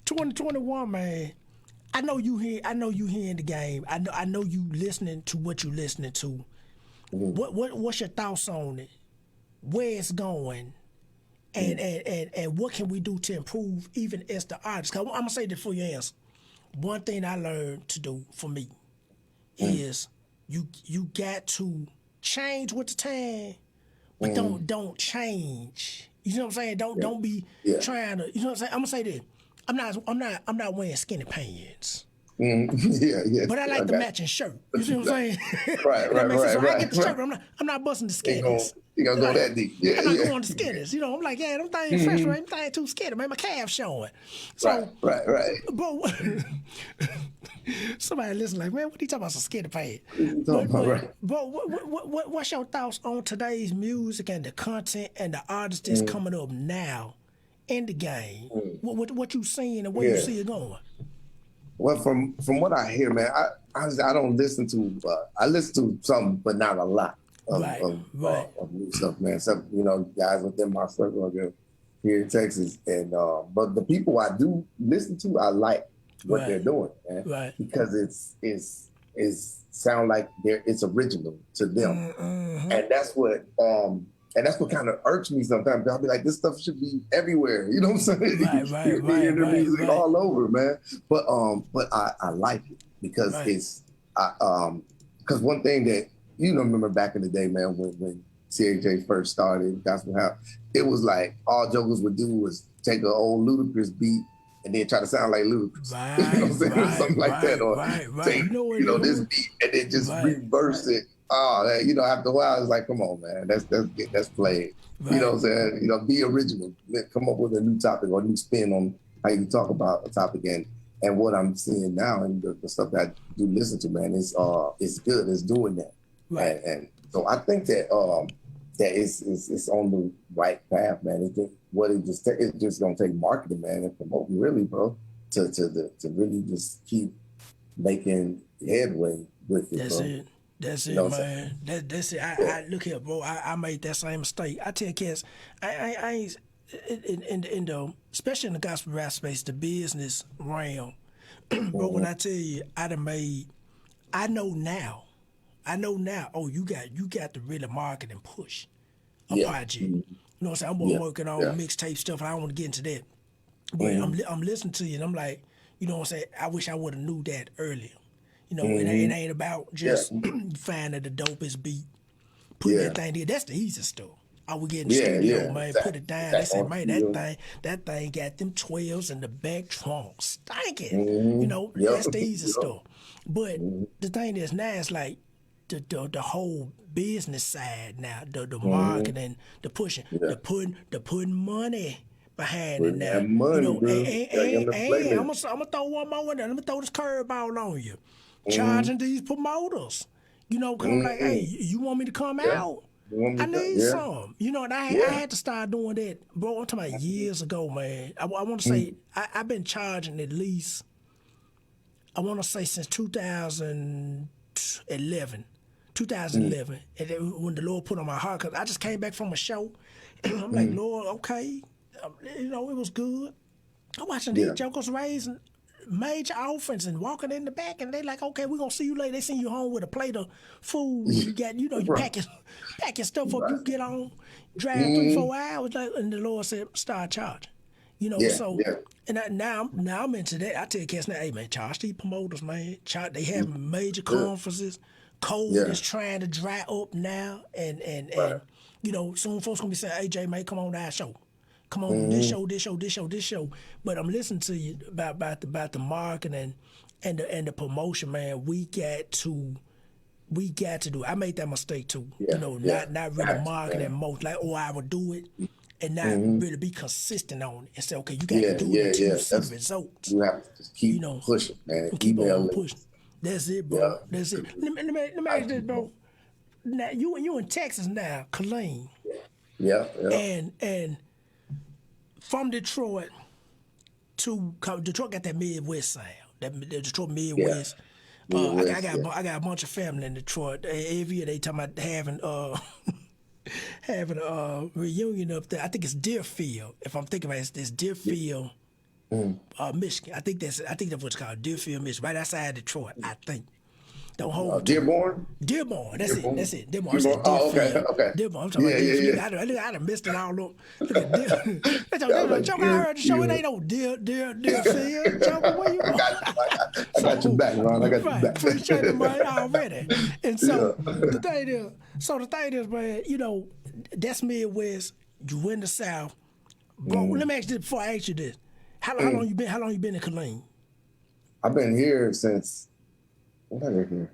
2021, man. I know you hearing the game. I know you listening to what you listening to. What's your thoughts on it? Where it's going? And what can we do to improve even as the artist? Cause I'm gonna say this for your answer. One thing I learned to do for me is you got to change with the time, but don't change. You know what I'm saying? Don't be trying to. You know what I'm saying? I'm gonna say this. I'm not wearing skinny pants. But I like the matching shirt. You see what I'm saying? Right. So I get the shirt. I'm not busting the skinnies. You gonna go that deep? I'm not going to skinnies. You know, I'm like, them things fresh, right? Them things too skinny, man. My calf showing. So, right. But somebody listen like, man, what are you talking about? Some skinny pants? But what's your thoughts on today's music and the content and the artists that's coming up now in the game? What you seeing and where you see it going? Well, from what I hear, man, I don't listen to. I listen to some, but not a lot of new stuff, man. Some, guys within my circle here in Texas, and but the people I do listen to, I like what they're doing, man, because it's sound like it's original to them, and that's what. And that's what kind of irks me sometimes. I'll be like, this stuff should be everywhere. You know what I'm saying? Right, music all over, man. But I like it because it's because one thing that remember back in the day, man, when CHA first started Gospel House, it was like all Jokers would do was take an old Ludacris beat and then try to sound like Ludacris. Right, You know what I'm saying? right, Something like that. Or right. take, You know what this beat and then just reverse it. After a while, it's like, come on, man, that's played. Right. You know what I'm saying? Be original. Come up with a new topic or a new spin on how you talk about a topic. And what I'm seeing now and the stuff that I do listen to, man, is good. It's doing that. Right. And so I think that it's on the right path, man. It's just gonna take marketing, man, and promoting, really, bro, to really just keep making headway with it. That's it, man. That's it. I look here, bro. I made that same mistake. I tell cats, I ain't in the especially in the gospel rap space, the business realm, bro. When I tell you, I know now. Oh, you got to really market and push a project. You know what I'm saying? I'm working on mixtape stuff. And I don't want to get into that, but I'm listening to you, and I'm like, you know what I'm saying? I wish I would have knew that earlier. You know, it ain't about just finding the dopest beat, putting that thing there. That's the easy stuff. I would get in the studio, man, put it down. They say, man, that thing got them 12s in the back trunk stinking. You know, that's the easy stuff. But the thing is now, it's like the whole business side now, the marketing, the pushing, the putting money behind it now. Money, I'm gonna throw one more in there. Let me throw this curveball on you. Charging these promoters. You know, come like, hey, you want me to come out? I need some. You know, and I had to start doing that, bro. I'm talking about years ago, man. I want to say I've been charging at least, I want to say since 2011. And then when the Lord put on my heart, because I just came back from a show, and I'm like, Lord, okay, you know, it was good. I'm watching these jokers raising major offense and walking in the back, and they like, okay, we're gonna see you later. They send you home with a plate of food. You got, you know, you pack your stuff up, you get on, drive 3-4 hours, and the Lord said, start charging. You know, and now I'm into that. I tell cats now, hey man, charge these promoters, man. They have major conferences. COVID is trying to dry up now, and you know, soon folks gonna be saying, hey Jay, man, come on to our show. Come on, this show. But I'm listening to you about the marketing and the promotion, man. We got to do. I made that mistake too. You know, not really marketing most. Like, I would do it and not really be consistent on it and say, okay, you got to do it until you see results. You have to just keep pushing, man. Keep on pushing. That's it, bro. Yeah. That's it. Let me ask you this, bro. Now you in Texas now, Killeen. Yeah. And from Detroit to Detroit got that Midwest sound. That Detroit Midwest. I got a bunch of family in Detroit. Every year they talking about having a reunion up there. I think it's Deerfield. If I'm thinking about it, it's Deerfield, Michigan. I think that's what it's called, Deerfield, Michigan, right outside Detroit. I think. Don't hold Dearborn? Dearborn. That's it. Dearborn. Okay. Dearborn. I'm talking about Deerfield. I done missed it all up. Look at Deerfield. Joke, I heard the show. It ain't no Deerfield. Joke, where you going? I got your back, Ron. I got your back. Appreciate it, man, already. And so the thing is, man, you know, that's Midwest. You in the South. Bro, let me ask you this before I ask you this. How long you been in Killeen? I've been here since, when did I get here?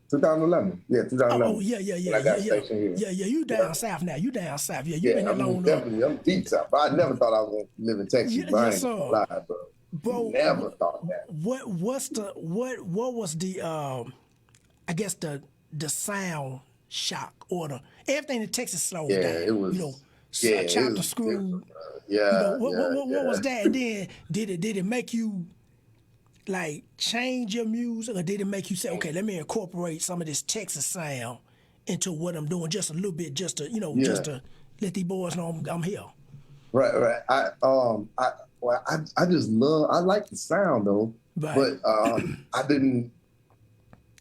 2011. Yeah, 2011. Oh, yeah. I got stationed here. Yeah, you down south now. You down south. Yeah, you been there long enough. I'm deep south. I never thought I was going to live in Texas. Yes, sir. Lie, bro. Never thought that. What was the I guess the sound shock or everything in Texas slowed down. It was, you know, chopped the screw. What was that? And then did it make you like change your music, or did it make you say, okay, let me incorporate some of this Texas sound into what I'm doing just a little bit, just to let these boys know I'm here? Right. I just I like the sound though, but I didn't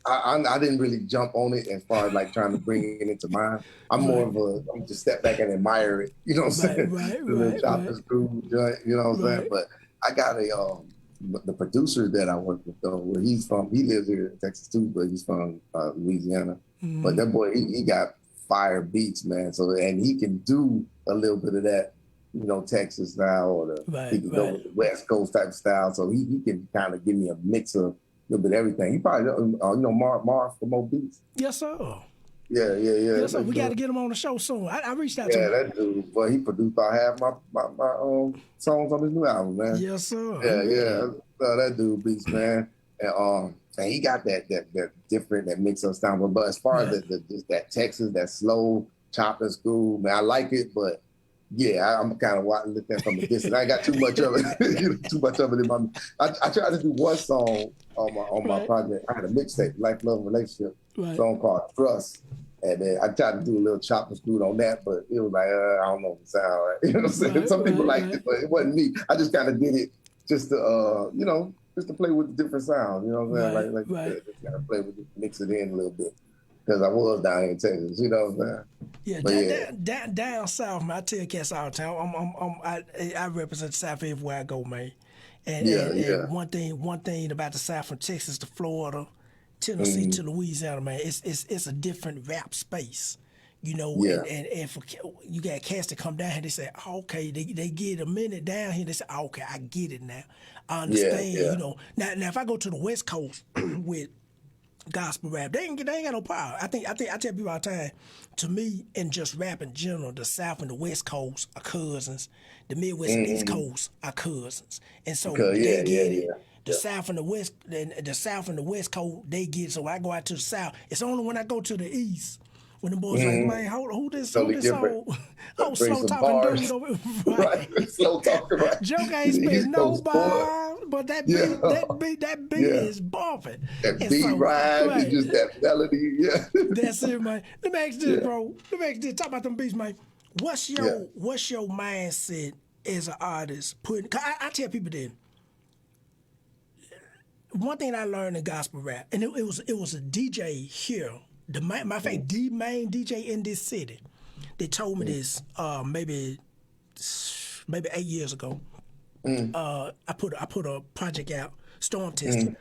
really jump on it as far as like trying to bring it into mine. I'm more of I'm just step back and admire it. You know what I'm saying? Right. Chop the screw, you know what I'm saying? But I got the producer that I work with though, where he's from, he lives here in Texas too, but he's from Louisiana. But that boy, he got fire beats, man. So, and he can do a little bit of that Texas style, or he can go with the West Coast type of style. So he can kind of give me a mix of a little bit of everything. He probably, Marv from Mo Beats. Yes, sir. Yeah. Yes, sir. We got to get him on the show soon. I reached out to him. Yeah, that dude. Boy, he produced about half my songs on his new album, man. Yes, sir. Yeah. That dude beats, man. And he got that different, that mix of style. But as far as that Texas, that slow chopping school, man, I like it, but yeah, I'm kind of looking at it from a distance. I ain't got too much of it. Too much of it in my. I tried to do one song on my project. I had a mixtape, Life, Love, Relationship song called Trust, and then I tried to do a little chopping school on that, but it was like I don't know if it sound right. You know what I'm saying? Some people liked it, but it wasn't me. I just kind of did it just to just to play with the different sounds. You know what I'm saying? Like just kind of play with it, mix it in a little bit. Because I was down here in Texas, you know what I'm saying? Yeah, down south, man, I tell cats all the time, I represent the South everywhere I go, man. And one thing about the South, from Texas to Florida, Tennessee to Louisiana, man, it's a different rap space, and for you got cats that come down here, they say, oh, okay, they get a minute down here, they say, oh, okay, I get it now. I understand, Now if I go to the West Coast with gospel rap, they ain't got no power. I tell people all the time, to me, and just rap in general, the South and the West Coast are cousins. The Midwest and East Coast are cousins. And so they get it. The South and the West, the South and the West Coast, they get it. So I go out to the South. It's only when I go to the East, when the boys like, man, who this slow talking dude over here? Right. Slow talking, right. Joke ain't spitting no bar, but that beat is bumping. That beat and just that melody, That's it, man. Let me ask this, bro. Let me ask this. Talk about them beats, man. What's your mindset as an artist? I tell people that one thing I learned in gospel rap, and it was a DJ here. The main DJ in this city, they told me this maybe 8 years ago. I put a project out, Storm Testing.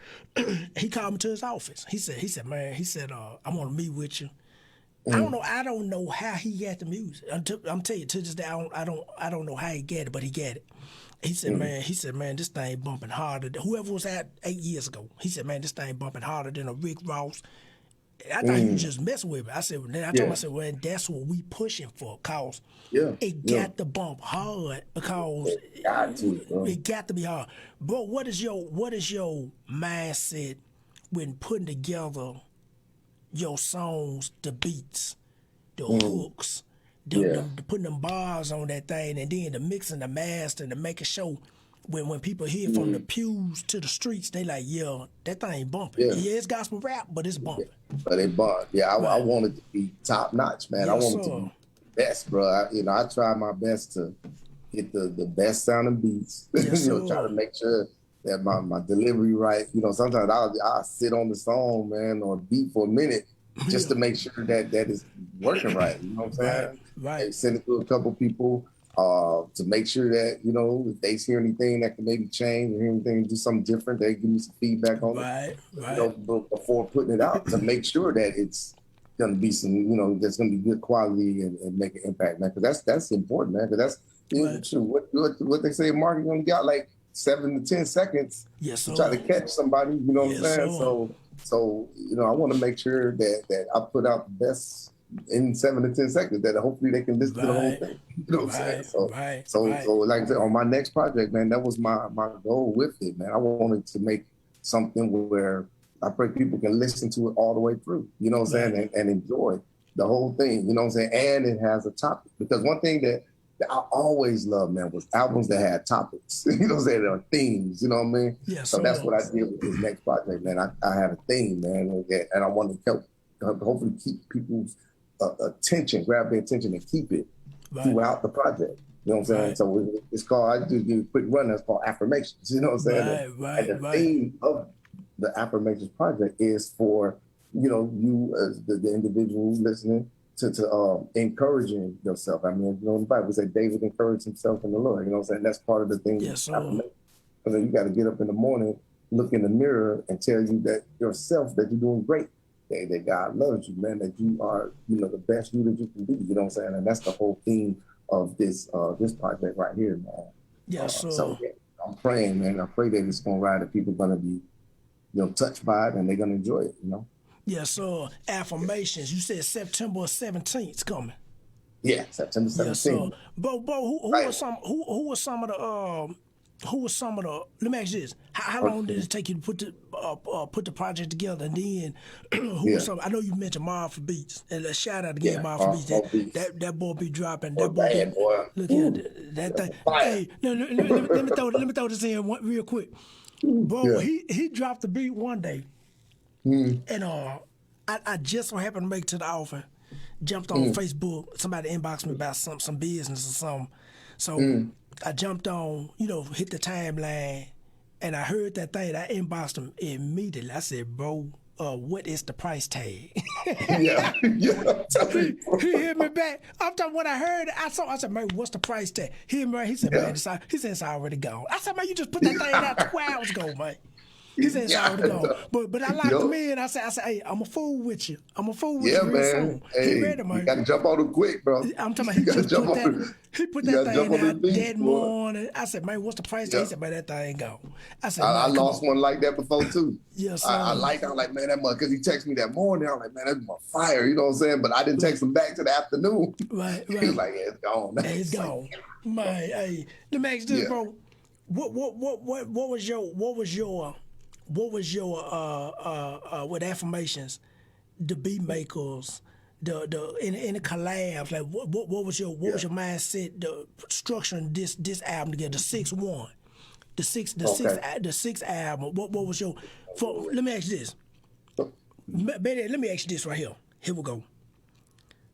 He called me to his office. He said, man, I want to meet with you. I don't know how he got the music. I'm telling you, to this day, I don't know how he got it, but he got it. He said, man, this thing bumping harder. Whoever was out 8 years ago, he said, man, this thing bumping harder than a Rick Ross. I thought you just messing with me. I said, well, that's what we pushing for, cause it got to bump hard, because it got to be hard. Bro, what is your mindset when putting together your songs, the beats, the hooks, the putting them bars on that thing, and then the mixing, the master, and the making sure when people hear from the pews to the streets, they like, that thing bumping. Yeah, it's gospel rap, but it's bumping. But it bumped. Yeah, I want it to be top notch, man. I want it to be best, bro. I try my best to get the best sounding beats. Try to make sure that my delivery right. Sometimes I'll sit on the song, man, or beat for a minute just to make sure that is working right. You know what I'm saying? Right. Send it to a couple people. To make sure that, if they hear anything that can maybe change or hear anything, do something different, they give me some feedback on it. Before putting it out, to make sure that it's going to be some, there's going to be good quality and make an impact, man. Because that's important, man. Because that's what they say in marketing, you got like 7 to 10 seconds to try to catch somebody. You know what I'm saying? So I want to make sure that I put out the best in 7 to 10 seconds, that hopefully they can listen to the whole thing. You know what I'm saying? So like I said, on my next project, man, that was my goal with it, man. I wanted to make something where I pray people can listen to it all the way through, you know what I'm saying, and enjoy the whole thing, you know what I'm saying? And it has a topic. Because one thing that I always loved, man, was albums that had topics, you know what I'm saying, or themes, you know what I mean? So that's what I did with this next project, man. I had a theme, man, and I wanted to hopefully keep people's attention, grab their attention and keep it throughout the project. You know what I'm saying? So it's called, I just give a quick run, that's called affirmations. You know what I'm saying? And the theme of the affirmations project is for, you as the individual listening to encouraging yourself. I mean, in the Bible, we say David encouraged himself in the Lord. You know what I'm saying? That's part of the thing. Because you got to get up in the morning, look in the mirror and tell you that yourself that you're doing great. That God loves you, man, that you are, the best you that you can be, you know what I'm saying? And that's the whole theme of this project right here, man. Yeah, so yeah, I'm praying, man. I pray that it's gonna ride, that people are gonna be, touched by it, and they're gonna enjoy it, Yeah, so affirmations. You said September 17th coming. Yeah, September 17th. Yes, sir. But who were some of the let me ask you this. How long did it take you to put the project together? And then who was some? I know you mentioned Marv Beats, and a shout out again, Marv Beats. That boy be dropping. That boy bad boy. Look at that thing. Hey, let me throw this in real quick. Bro, he dropped the beat one day. And I just so happened to make it to the office. Jumped on Facebook. Somebody inboxed me about some business or something. So I jumped on, hit the timeline, and I heard that thing. I inboxed him immediately. I said, "Bro, what is the price tag?" yeah. He hit me back. After what I heard, I said, "Man, what's the price tag?" He hit me back. He said, "Man, it's already gone." I said, "Man, you just put that thing out 2 hours ago, man." He said, "It's already gone." But I locked him in. I said, "Hey, I'm a fool with you. I'm a fool with you real soon." Hey, he ready, man. You gotta jump on it quick, bro. I'm talking about he put that thing out that morning. I said, "Man, what's the price tag?" He said, "Man, that thing gone." I said, I lost one like that before too. Yes, sir. I was like, man, that mother, because he texted me that morning. I was like, man, that's my fire. You know what I'm saying? But I didn't text him back to the afternoon. Right. He was like, yeah, it's gone. Yeah, it's gone. Man, hey, let me ask this, bro. What was your with affirmations, the beat makers, in the collabs, like what was your mindset, the structuring this album together, the sixth album. What was your let me ask you this. Let me ask you this right here. Here we go.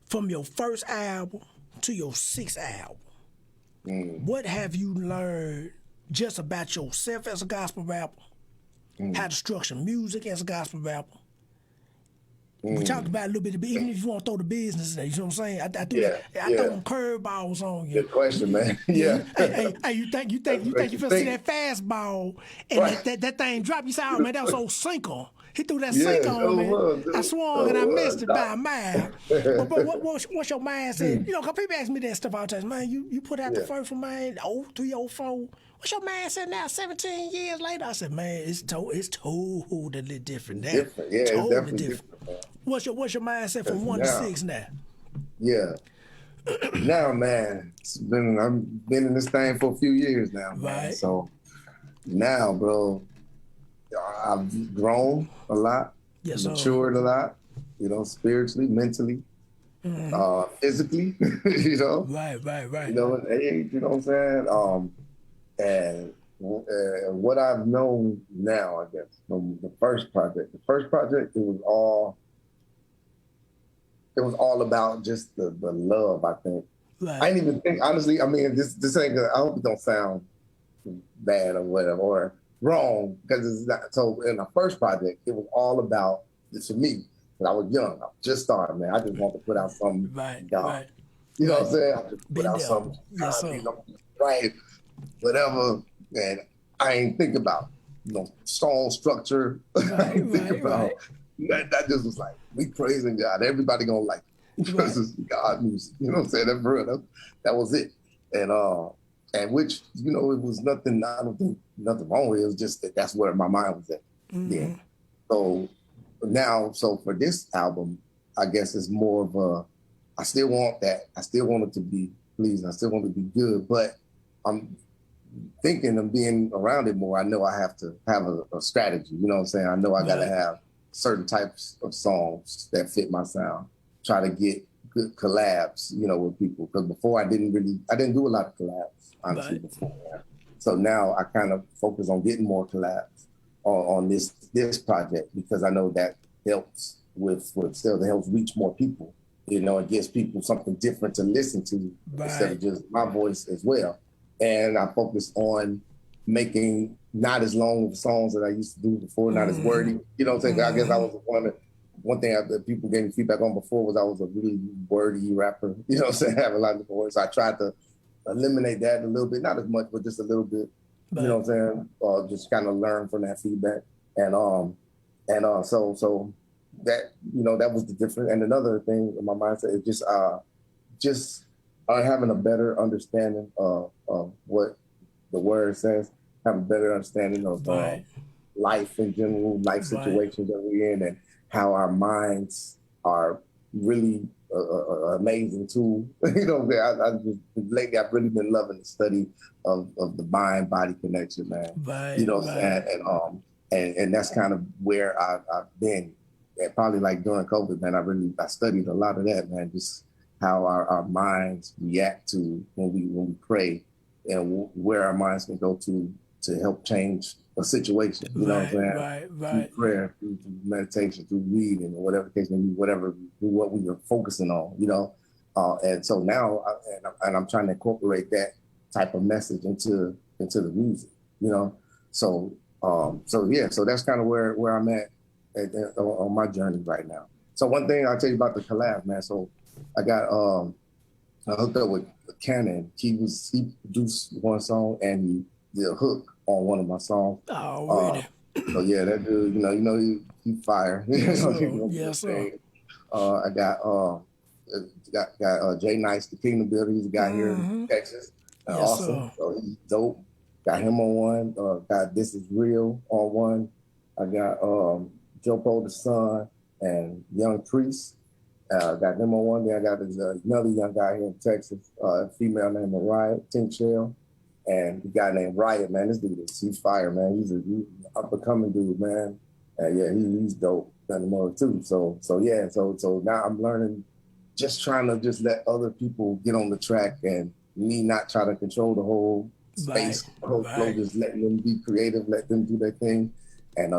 From your first album to your sixth album, what have you learned just about yourself as a gospel rapper? How to structure music as a gospel rapper. We talked about it a little bit, even if you want to throw the business in there, you know what I'm saying? I throw them curveballs on you. Good question, man. Yeah. Hey, you think you finna see that fastball and that thing drop? You say, "Oh man, that was old sinker. He threw that sinker on me. I swung and I missed it by a mile." But what's your mindset? Because people ask me that stuff all the time. Man, you put out the first one, man, 03, 04. What's your mindset now, 17 years later? I said, man, it's totally different now. Different, yeah, totally it's definitely different, man. What's your mindset from 1 to 6 now? Yeah. Now, man, I've been in this thing for a few years now, man. Right. So now, bro, I've grown a lot, matured a lot, spiritually, mentally, physically, Right. in age, you know what I'm saying? And what I've known now, I guess, from the first project, it was all about just the love, I think. Right. I didn't even think, honestly, I mean, this ain't good. I hope it don't sound bad or whatever, or wrong, because it's not. So in the first project, it was all about, for me, when I was young, I was just starting, man. I just want to put out something. Right. You know what I'm saying? I just put out something, right, whatever, and I ain't think about, song structure. I ain't think about that. Just was like, we praising God. Everybody gonna like it. Because it's God music. You know what I'm saying? That's real. That was it. And which, it was nothing, I don't think nothing wrong with it. It was just that's where my mind was at. Yeah. So now, for this album, I guess it's more of a, I still want that. I still want it to be pleasing. I still want it to be good, but I'm thinking of being around it more. I know I have to have a strategy. You know what I'm saying? I know I got to have certain types of songs that fit my sound. Try to get good collabs, with people. Because before I didn't do a lot of collabs, honestly, before. So now I kind of focus on getting more collabs on this project, because I know that helps it helps reach more people. It gives people something different to listen to instead of just my voice as well. And I focus on making not as long of songs that I used to do before, not as wordy. You know what I'm saying? I guess I was one thing that people gave me feedback on before was I was a really wordy rapper. You know what I'm saying? Have a lot of words. So I tried to eliminate that a little bit, not as much, but just a little bit. You know what I'm saying? Just kind of learn from that feedback. So that, that was the difference. And another thing in my mindset is just Having a better understanding of what the word says, have a better understanding of Right. life in general, life Right. situations that we're in, and how our minds are really amazing tool. You know, I just lately I've really been loving the study of the mind body connection, man. You Right. know what I'm Right. saying? And that's kind of where I've been. And probably like during COVID, man, I studied a lot of that, man. Just how our minds react to when we pray, and where our minds can go to help change a situation. You know what I'm Right. saying? Right. Through Right. prayer, through meditation, through reading, or whatever the case may be, whatever what we are focusing on. You know, and so now, I'm trying to incorporate that type of message into the music. You know, so so that's kind of where I'm at on my journey right now. So one thing I'll tell you about the collab, man. So I got I hooked up with Cannon. He produced one song and he did a hook on one of my songs. Already. So yeah, that dude, he fire. Yes, He sir. gonna do Yes, his sir. thing. I got Jay Nice, the Kingdom Builder. He's a guy here in Texas. Yes, Awesome. sir. So he's dope. Got him on one. Got This Is Real on one. I got Joe Poe the Son and Young Priest. Got them on one. Then I got another young guy here in Texas, female named Mariah Tinkshell, and a guy named Riot, man. This dude he's fire, man. He's up and coming dude, man. And yeah, he's dope. Got him on too. So now I'm learning, just trying to just let other people get on the track and me not try to control the whole Right. space, the whole flow, Right. just letting them be creative, let them do their thing, and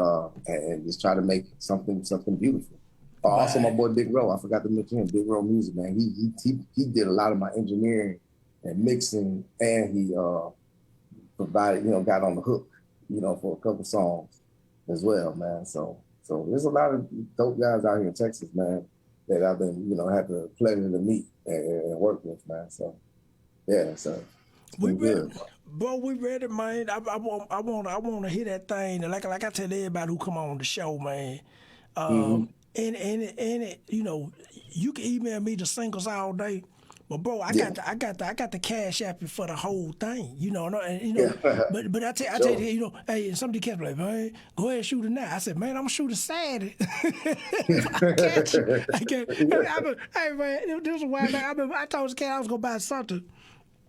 just try to make something beautiful. Also, my boy Big Ro, I forgot to mention him. Big Ro Music, man. He did a lot of my engineering and mixing, and he provided, got on the hook, for a couple songs as well, man. So there's a lot of dope guys out here in Texas, man, that I've been, had the pleasure to meet and work with, man. So yeah, so it's We been ready, good. bro. We ready, man. I want to hear that thing. And like I tell everybody who come on the show, man. Mm-hmm. And you can email me the singles all day, but bro, I Yeah. got the cash app for the whole thing, Yeah. But I tell Sure. you, hey, and somebody kept like, man, go ahead and shoot it now. I said, man, I'm gonna shoot it Saturday. I catch you. I can't. Hey man, this is why, man. I told this cat I was gonna buy something.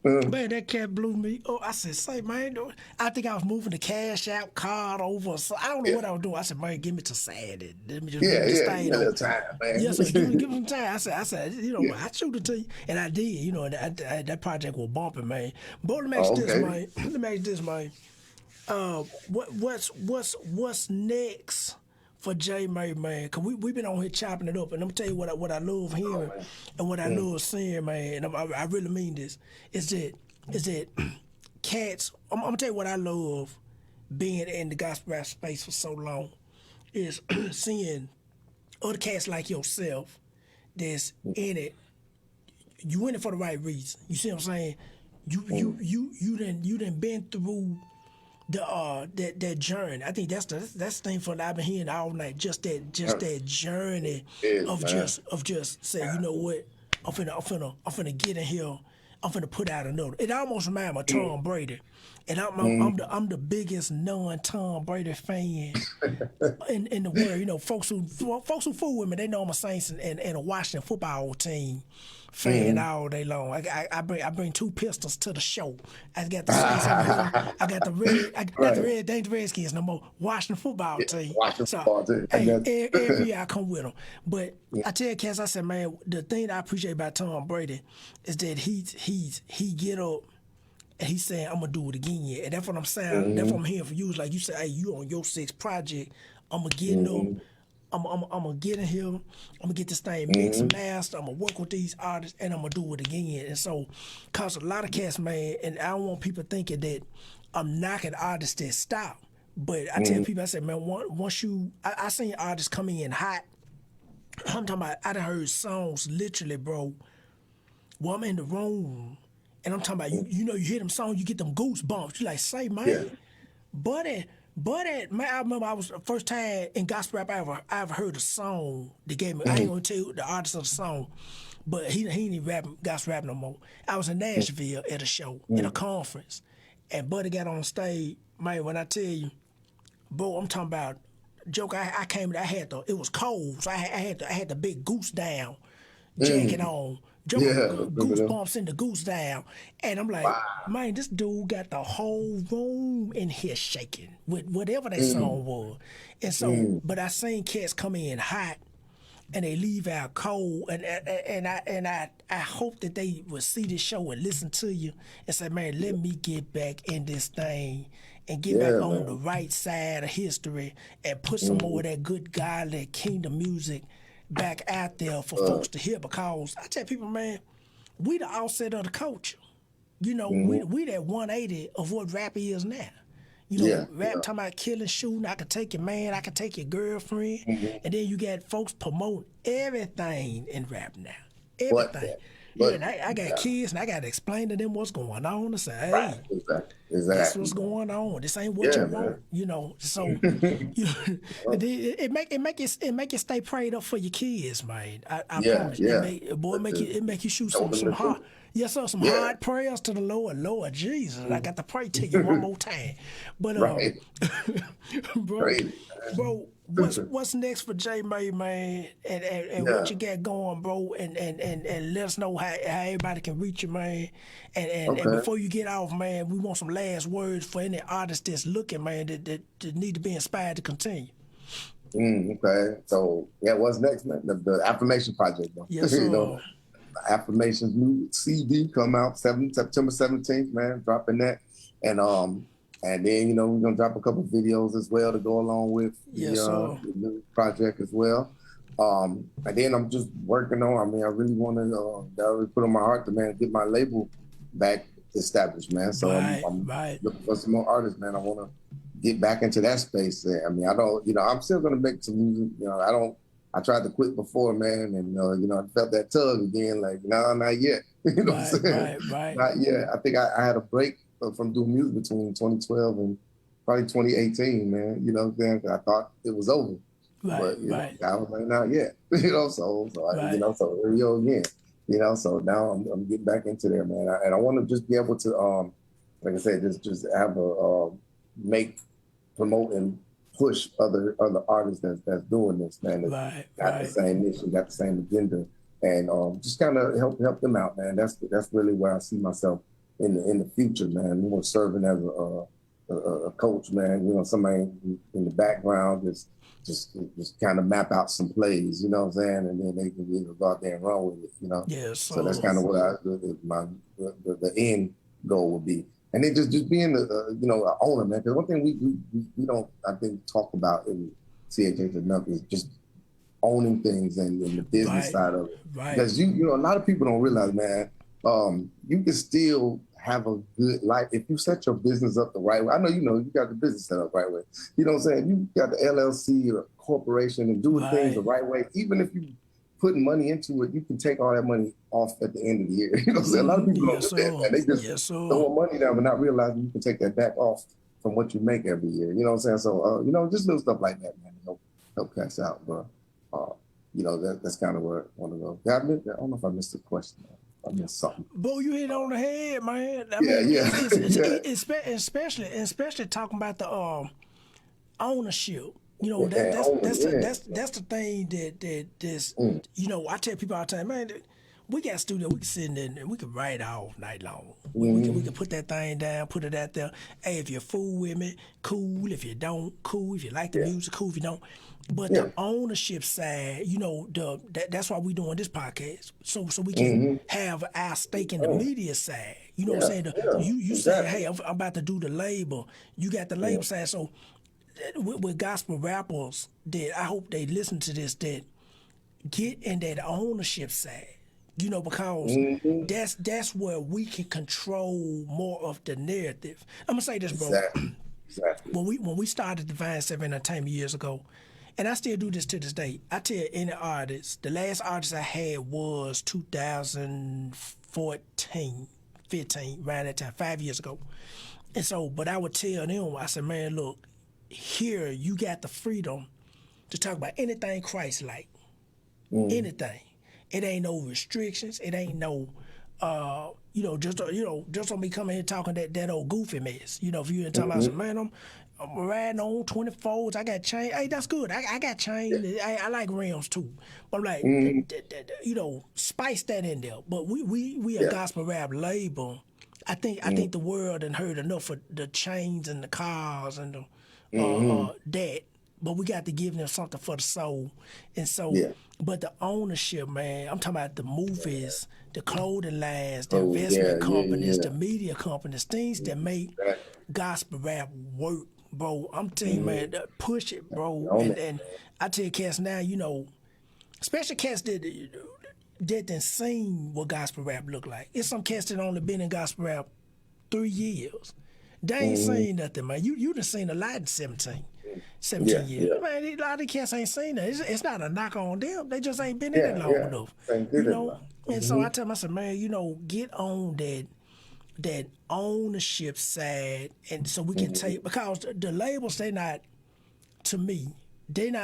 Man, that cat blew me. Oh, I said, say, man, I think I was moving the cash out card over. So I don't know Yeah. what I was doing. I said, man, give me to Saturday. Let me just Yeah, move this yeah, thing a little over. time, man. Yes, sir. Give me some time. I said, Yeah. I shoot it to you, and I did. And that project was bumping, man. But let me ask Oh, you this, okay. man. Let me ask you this, man. What's next for J May, man? Cause we been on here chopping it up, and I'm tell you what I love hearing and what I love seeing, man. And I really mean this. Is that cats? I'm gonna tell you what I love being in the gospel rap space for so long is seeing other cats like yourself that's in it. You in it for the right reason. You see what I'm saying? You done been through that journey. I think that's the thing for that I've been hearing all night. Just that journey of just say, you know what, I'm finna get in here. I'm finna put out another. It almost reminds me of Tom Brady, and I'm the biggest non-Tom Brady fan in the world. Folks who fool with me, they know I'm a Saints and a Washington football team fan all day long. I bring two pistols to the show. I got the Saints over here. I got the the Redskins no more. Washington football team. Washington football team. Hey, every year I come with them. But I tell Cass, I said, man, the thing that I appreciate about Tom Brady is that he get up and he's saying, I'm gonna do it again. And that's what I'm saying. That's what I'm hearing from you. Is like you say, hey, you on your sixth project. I'm gonna get up. I'm gonna get in here. I'm gonna get this thing mixed, mastered. I'm gonna work with these artists, and I'm gonna do it again. And so, cause a lot of cats, man, and I don't want people thinking that I'm knocking artists that stop. But I tell people, I say, man, once I seen artists come in hot. I'm talking about, I done heard songs literally, bro. Well, I'm in the room, and I'm talking about, you hear them songs, you get them goosebumps. You like, say, man, Yeah. buddy, man, I remember I was the first time in gospel rap I ever heard a song that gave me, I ain't gonna tell you the artist of the song, but he ain't got rap no more. I was in Nashville at a show, at a conference, and Buddy got on stage. Man, when I tell you, bro, I'm talking about joke. I came, it was cold, so I had the big goose down jacket on. Goosebumps in the goose down. And I'm like, man, this dude got the whole room in here shaking with whatever that song was. And so, but I seen cats come in hot and they leave out cold. And I hope that they will see this show and listen to you and say, man, let me get back in this thing and get back on the right side of history and put some more of that good godly kingdom music back out there for folks to hear, because I tell people, man, we the offset of the culture. You know, we that 180 of what rap is now. You know, rap talking about killing, shooting, I can take your man, I can take your girlfriend, and then you got folks promoting everything in rap now. Everything. And I got kids, and I got to explain to them what's going on and say, hey, that's what's going on. This ain't what you want, you know. So you know, it make you stay prayed up for your kids, man. I promise. It make you shoot some hard. Yes, sir. Some hard prayers to the Lord. Lord Jesus, I got to pray to you one more time. But bro, what's next for J May, man? And what you got going, bro? And let us know how everybody can reach you, man. And before you get off, man, we want some last words for any artist that's looking, man, that need to be inspired to continue. Okay. So what's next, man? The Affirmation Project, bro. Yes, sir. You know, Affirmation's new CD come out September 17th, man, dropping that. And then, you know, we're going to drop a couple videos as well to go along with the new project as well. And then I'm just working on, I really want to put on my heart to, man, get my label back established, man. So I'm looking for some more artists, man. I want to get back into that space there. I'm still going to make some music. You know, I tried to quit before, man, and, I felt that tug again, like, no, not yet. You know what I'm saying? Not yet. I think I had a break from doing music between 2012 and probably 2018, man. You know what I'm saying? I thought it was over. But, I was like, not yet. So here we go again. So now I'm getting back into there, man. I want to just be able to, like I said, just have promote and push other artists that's doing this, man. Got the same mission, got the same agenda, and just kind of help them out, man. That's really where I see myself in the future, man. More serving as a coach, man. Somebody in the background just kind of map out some plays, you know what I'm saying, and then they can go out there and run with it, you know. Yes. So that's kind of what the end goal would be. And then just being an owner, man. Because one thing we don't, I think, talk about in CHH enough is just owning things and the business side of it. Because a lot of people don't realize, man, you can still have a good life if you set your business up the right way. I know you got the business set up the right way. You know what I'm saying? You got the LLC or corporation and doing things the right way. Even if you putting money into it, you can take all that money off at the end of the year. You know what I'm saying? A lot of people don't do that, man. They just throw money down but not realizing you can take that back off from what you make every year. You know what I'm saying? So, just little stuff like that, man. Help cats out, bro. That's kind of where I want to go. I don't know if I missed the question, man. I missed something. Bo, you hit on the head, man. Especially talking about the ownership. That's the thing that I tell people all the time, man. We got a studio, we can sit in there and we can write all night long. We can put that thing down, put it out there. Hey, if you fool with me, cool. If you don't, cool. If you like the music, cool. If you don't. But the ownership side, that's why we doing this podcast. So we can have our stake in the media side. You know what I'm saying? You say, hey, I'm about to do the label. You got the label side. So with gospel rappers, that I hope they listen to this, that get in that ownership side. Because that's where we can control more of the narrative. I'm gonna say this, bro. Exactly. When we started Divine 7 Entertainment years ago, and I still do this to this day, I tell any artist, the last artist I had was 2014, 15, around that time, 5 years ago. And so, but I would tell them, I said, man, look, here you got the freedom to talk about anything Christ-like, anything. It ain't no restrictions. It ain't no, just on me coming here talking that old goofy mess. If you talking about some, man, I'm riding on 24s. I got chain. Hey, that's good. I got chain. I like rims too. But I'm like, spice that in there. But we a gospel rap label. I think the world done heard enough of the chains and the cars and the that. But we got to give them something for the soul. And so, but the ownership, man, I'm talking about the movies, the clothing lines, the investment companies, the media companies, things that make gospel rap work, bro. I'm telling you, man, push it, bro. And I tell you, cats now, especially cats that didn't seen what gospel rap look like. It's some cats that only been in gospel rap 3 years. They ain't seen nothing, man. You done seen a lot in 17 years. Yeah. Man, a lot of the cats ain't seen that. It's not a knock on them. They just ain't been in it long enough. And so I tell myself, man, get on that ownership side, and so we can take, because the labels, they not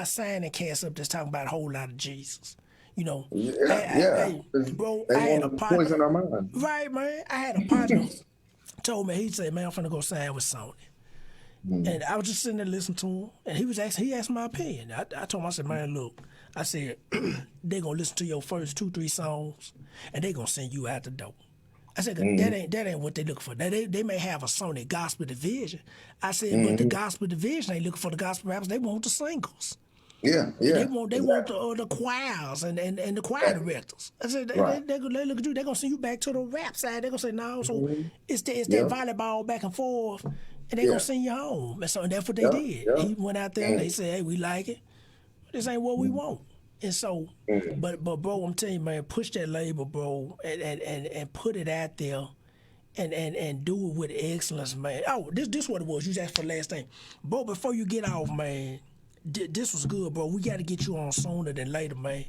signing cats up that's talking about a whole lot of Jesus. Bro, I had a partner. Right, man. I had a partner told me, he said, man, I'm finna go sign with Sony. And I was just sitting there listening to him, and he asked my opinion. I told him, I said, man, look, I said, they gonna listen to your first 2-3 songs, and they gonna send you out the door. I said, that ain't what they looking for. Now, they may have a Sony gospel division. I said, but the gospel division ain't looking for the gospel rappers. They want the singles. They want the choirs and the choir directors. I said, they look at you. They gonna send you back to the rap side. They gonna say, no, so it's that volleyball back and forth, and they gonna send you home. And so that's what they did. He went out there and they said, hey, we like it. This ain't what we want. And so, but bro, I'm telling you, man, push that label, bro, and put it out there, and do it with excellence, man. Oh, this what it was. You asked for the last thing, bro. Before you get off, man, this was good, bro. We got to get you on sooner than later, man.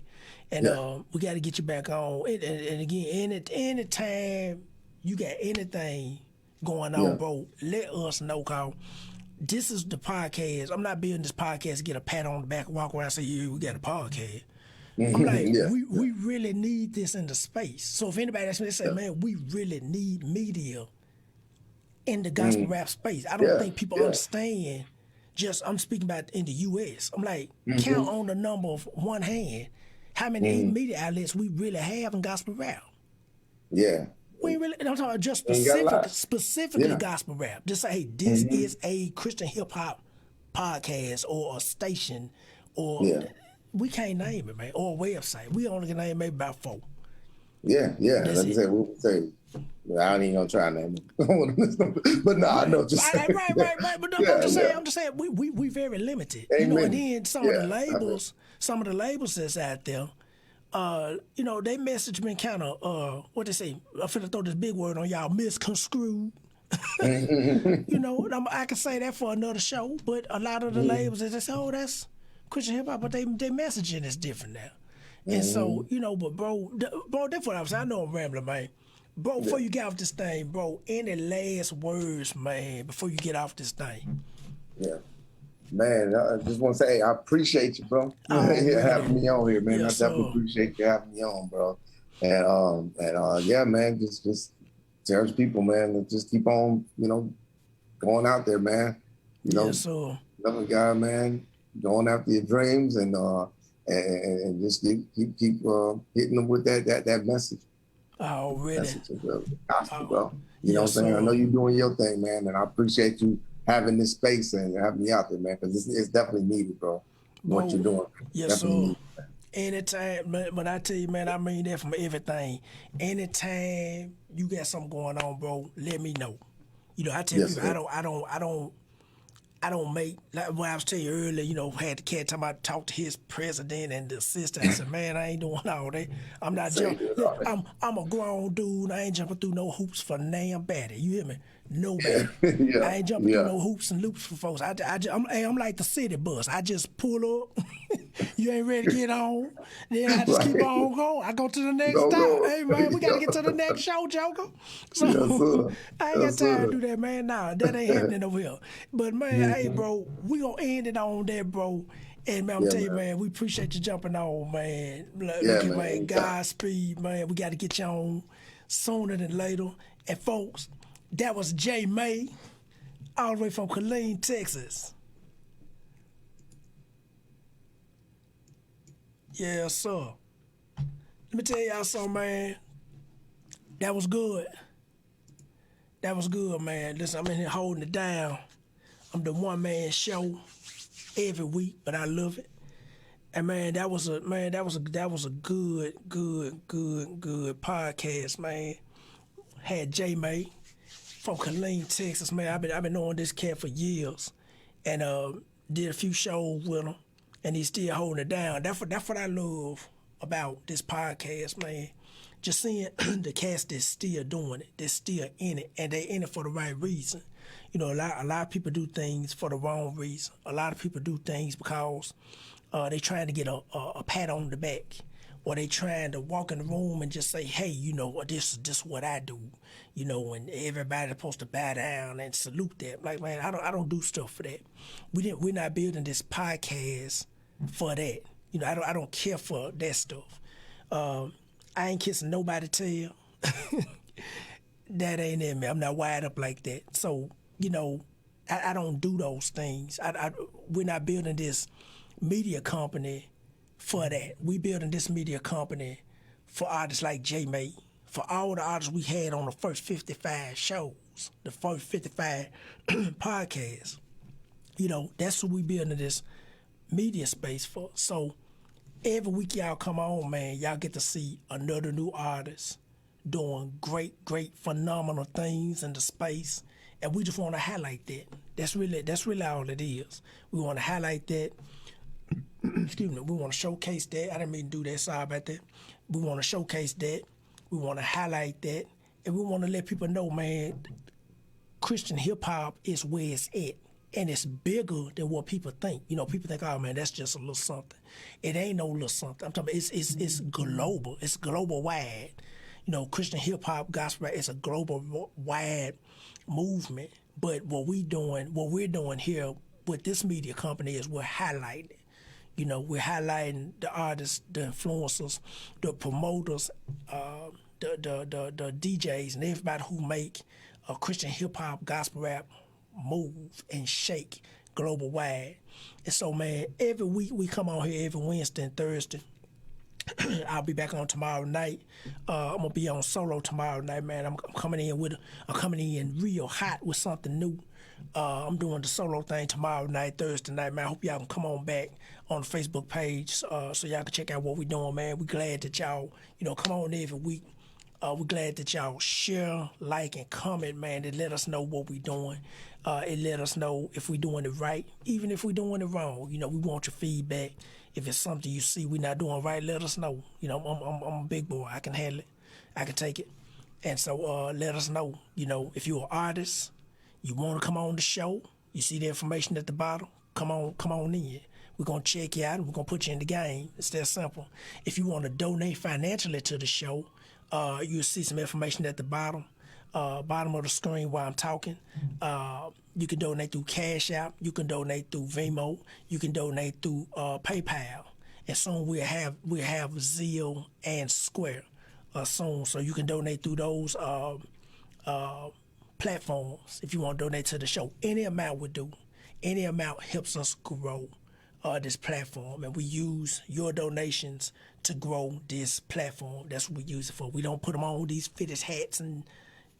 And we got to get you back on. And again, anytime you got anything going on, bro, let us know, cause this is the podcast. I'm not building this podcast to get a pat on the back, walk around and say, yeah, we got a podcast. I'm like, we really need this in the space. So if anybody asks me, they say, man, we really need media in the gospel rap space. I don't think people understand. I'm speaking about in the U.S. I'm like, count on the number of one hand how many media outlets we really have in gospel rap. Yeah. We really, I'm talking just specifically gospel rap. Just say, hey, this is a Christian hip hop podcast or a station, or we can't name it, man, or a website. We only can name maybe about 4. Like I said, we'll say. I ain't even gonna try to name it. But no, I know just right. But I'm just saying, we very limited. And then some of the labels that's out there. They message been kind of, what they say, I'm finna throw this big word on y'all, misconstrued. I can say that for another show, but a lot of the labels, they say, oh, that's Christian hip hop, but they messaging is different now. And so, but bro, that's what I was saying. I know I'm rambling, man. Bro, before you get off this thing, bro, any last words, man, before you get off this thing? Yeah. Man, I just want to say, I appreciate you, bro, having me on here, man. Yes, I definitely appreciate you having me on, bro. And yeah, man, just encourage people, man, just keep on, going out there, man. Yes, sir. Another guy, man, going after your dreams and just keep hitting them with that message. Already. Message of the gospel, bro. You know what I'm saying? I know you're doing your thing, man, and I appreciate you having this space and having me out there, man, because it's definitely needed, bro. What you're doing. Yes, sir. Anytime, but I tell you, man, I mean that from everything. Anytime you got something going on, bro, let me know. I tell you, I don't make, like what I was telling you earlier, had the cat talk to his president and the assistant. I said, man, I ain't doing all that. I'm not jumping. I'm a grown dude. I ain't jumping through no hoops for nobody. You hear me? Nobody. I ain't jumping through no hoops and loops for folks. I'm like the city bus. I just pull up. You ain't ready to get on. Then I just keep on going. I go to the next stop. Hey, man, we got to get to the next show, Joker. So I ain't got time to do that, man. Nah, that ain't happening over here. But, man, hey, bro, we going to end it on that, bro. And man, I'm telling you, man, we appreciate you jumping on, man. Yeah, man, Godspeed, man. We got to get you on sooner than later. And folks, that was J May, all the way from Killeen, Texas. Yeah, sir. Let me tell y'all something, man. That was good. That was good, man. Listen, I'm in here holding it down. I'm the one-man show every week, but I love it. And man, that was a good podcast, man. Had J May from Killeen, Texas, man. I've been knowing this cat for years, and did a few shows with him, and he's still holding it down. That's what I love about this podcast, man. Just seeing the cats that's still doing it, that's still in it, and they in it for the right reason. You know, a lot of people do things for the wrong reason. A lot of people do things because they trying to get a pat on the back, or they trying to walk in the room and just say, hey, you know, this is what I do, you know, and everybody's supposed to bow down and salute that. Like, man, I don't do stuff for that. We're not building this podcast for that. You know, I don't care for that stuff. I ain't kissing nobody tail. That ain't in me. I'm not wired up like that. So, you know, I don't do those things. We're not building this media company for that. We building this media company for artists like J May, for all the artists we had on the first 55 shows, the first 55 podcasts. You know, that's what we building this media space for. So every week y'all come on, man, y'all get to see another new artist doing great, phenomenal things in the space. And we just want to highlight that. That's really all it is. We want to highlight that. Excuse me. We want to showcase that. I didn't mean to do that. Sorry about that. We want to showcase that. We want to highlight that. And we want to let people know, man, Christian hip-hop is where it's at. And it's bigger than what people think. You know, people think, oh, man, that's just a little something. It ain't no little something. I'm talking about it's global. It's global wide. You know, Christian hip-hop, gospel rap, it's a global wide movement. But what we're doing here with this media company is we're highlighting. You know, we're highlighting the artists, the influencers, the promoters, the DJs, and everybody who make Christian hip-hop, gospel rap move and shake global wide. And so, man, every week we come on here every Wednesday and Thursday. I'll be back on tomorrow night. I'm gonna be on solo tomorrow night, man. I'm coming in real hot with something new. I'm doing the solo thing tomorrow night, Thursday night, man. I hope y'all can come on back on the Facebook page so y'all can check out what we're doing, man. We're glad that y'all, you know, come on every week. We're glad that y'all share, like, and comment, man. It let us know what we're doing. It let us know if we're doing it right, even if we're doing it wrong. You know, we want your feedback. If it's something you see we're not doing right, let us know. You know, I'm a big boy. I can handle it. I can take it. And so let us know. You know, if you're an artist, you want to come on the show, you see the information at the bottom, come on in. We're going to check you out and we're going to put you in the game. It's that simple. If you want to donate financially to the show, you'll see some information at the bottom of the screen while I'm talking. You can donate through Cash App. You can donate through VENMO. You can donate through PayPal. And soon we'll have Zelle and Square soon. So you can donate through those platforms if you want to donate to the show. Any amount would do. Any amount helps us grow this platform, and we use your donations to grow this platform. That's what we use it for. We don't put them on these fitted hats and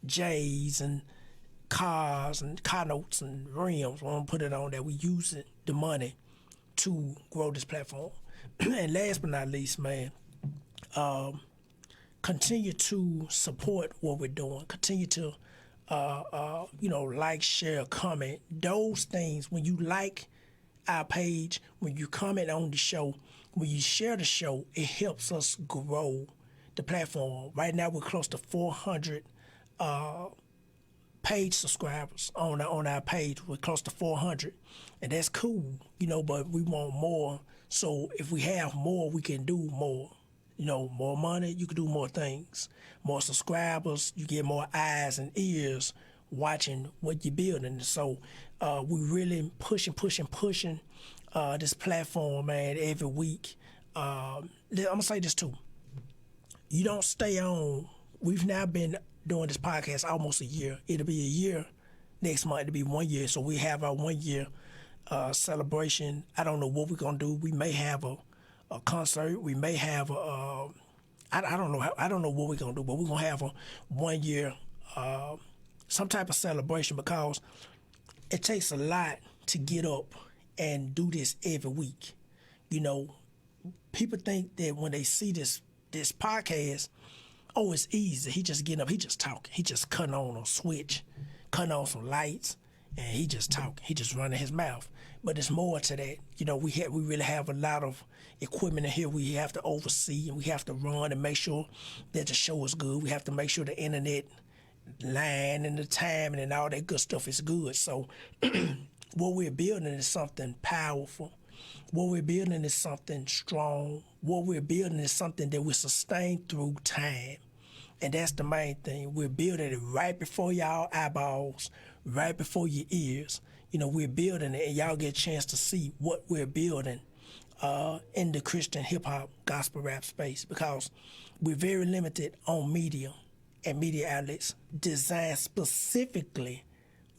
J's and cars and car notes and rims. We don't put it on that. We use the money to grow this platform. And last but not least, man, continue to support what we're doing. Continue to like, share, comment. Those things, when you like our page, when you comment on the show, when you share the show, it helps us grow the platform. Right now, we're close to 400 page subscribers on our page. We're close to 400, and that's cool, you know, but we want more. So if we have more, we can do more. You know, more money, you can do more things. More subscribers, you get more eyes and ears watching what you're building. So we really pushing this platform, man, every week. I'm gonna say this too. You don't stay on. We've now been doing this podcast almost a year. It'll be a year next month. It'll be 1 year. So we have our 1 year celebration. I don't know what we're gonna do. We may have a concert. We may have a I don't know. I don't know what we're gonna do, but we're gonna have a 1 year some type of celebration, because it takes a lot to get up and do this every week. You know, people think that when they see this podcast, oh, it's easy. He just getting up, he just talking, he just cutting on a switch, cutting on some lights, and he just talking, he just running his mouth. But there's more to that. You know, we really have a lot of equipment in here we have to oversee, and we have to run and make sure that the show is good. We have to make sure the internet line and the timing and all that good stuff is good. So what we're building is something powerful. What we're building is something strong. What we're building is something that we sustain through time. And that's the main thing. We're building it right before y'all eyeballs, right before your ears. You know, we're building it, and y'all get a chance to see what we're building in the Christian hip-hop gospel rap space, because we're very limited on media and media outlets designed specifically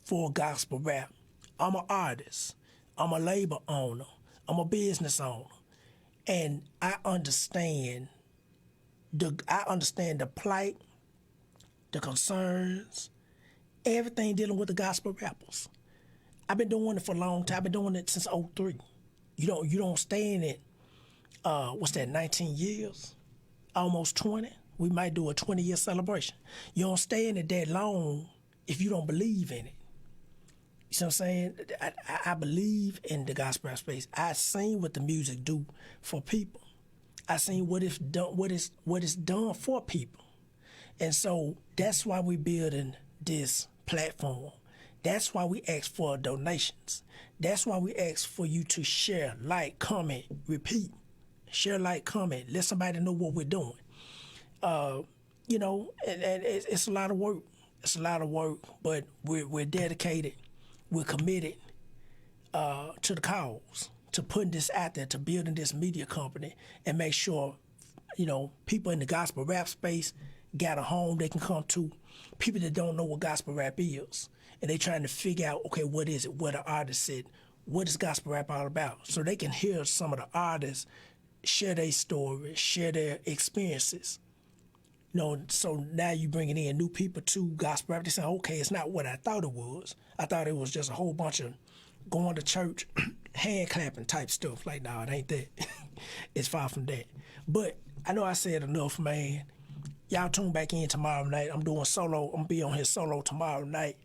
for gospel rap. I'm an artist. I'm a label owner. I'm a business owner. And I understand the plight, the concerns, everything dealing with the gospel rappers. I've been doing it for a long time. I've been doing it since '03. You don't stay in it, 19 years? Almost 20? We might do a 20-year celebration. You don't stay in it that long if you don't believe in it. You see what I'm saying? I believe in the gospel rap space. I seen what the music do for people. I seen what it's done for people. And so that's why we're building this platform. That's why we ask for donations. That's why we ask for you to share, like, comment, repeat. Share, like, comment. Let somebody know what we're doing. You know, and it's a lot of work. It's a lot of work, but we're dedicated. We're committed to the cause, to putting this out there, to building this media company, and make sure, you know, people in the gospel rap space got a home they can come to. People that don't know what gospel rap is, and they trying to figure out, okay, what is it? What the artist said? What is gospel rap all about? So they can hear some of the artists share their stories, share their experiences. You know, so now you bringing in new people to gospel rap. They say, okay, it's not what I thought it was. I thought it was just a whole bunch of going to church, hand clapping type stuff. Like, no, it ain't that. It's far from that. But I know I said enough, man. Y'all tune back in tomorrow night. I'm doing solo. I'm going to be on here solo tomorrow night.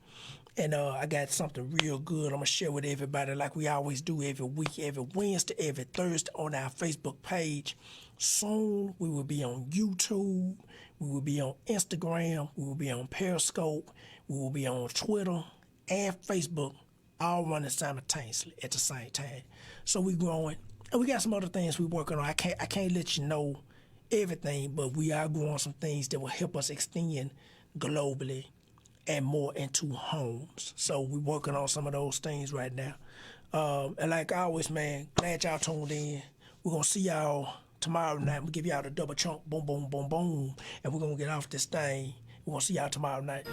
And I got something real good I'm going to share with everybody, like we always do every week, every Wednesday, every Thursday on our Facebook page. Soon we will be on YouTube. We will be on Instagram. We will be on Periscope. We will be on Twitter and Facebook, all running simultaneously at the same time. So we growing. And we got some other things we're working on. I can't let you know everything, but we are growing some things that will help us extend globally and more into homes. So we're working on some of those things right now. And like always, man, glad y'all tuned in. We're going to see y'all tomorrow night. We'll give y'all the double chunk, boom, boom, boom, boom. And we're going to get off this thing. We're going to see y'all tomorrow night.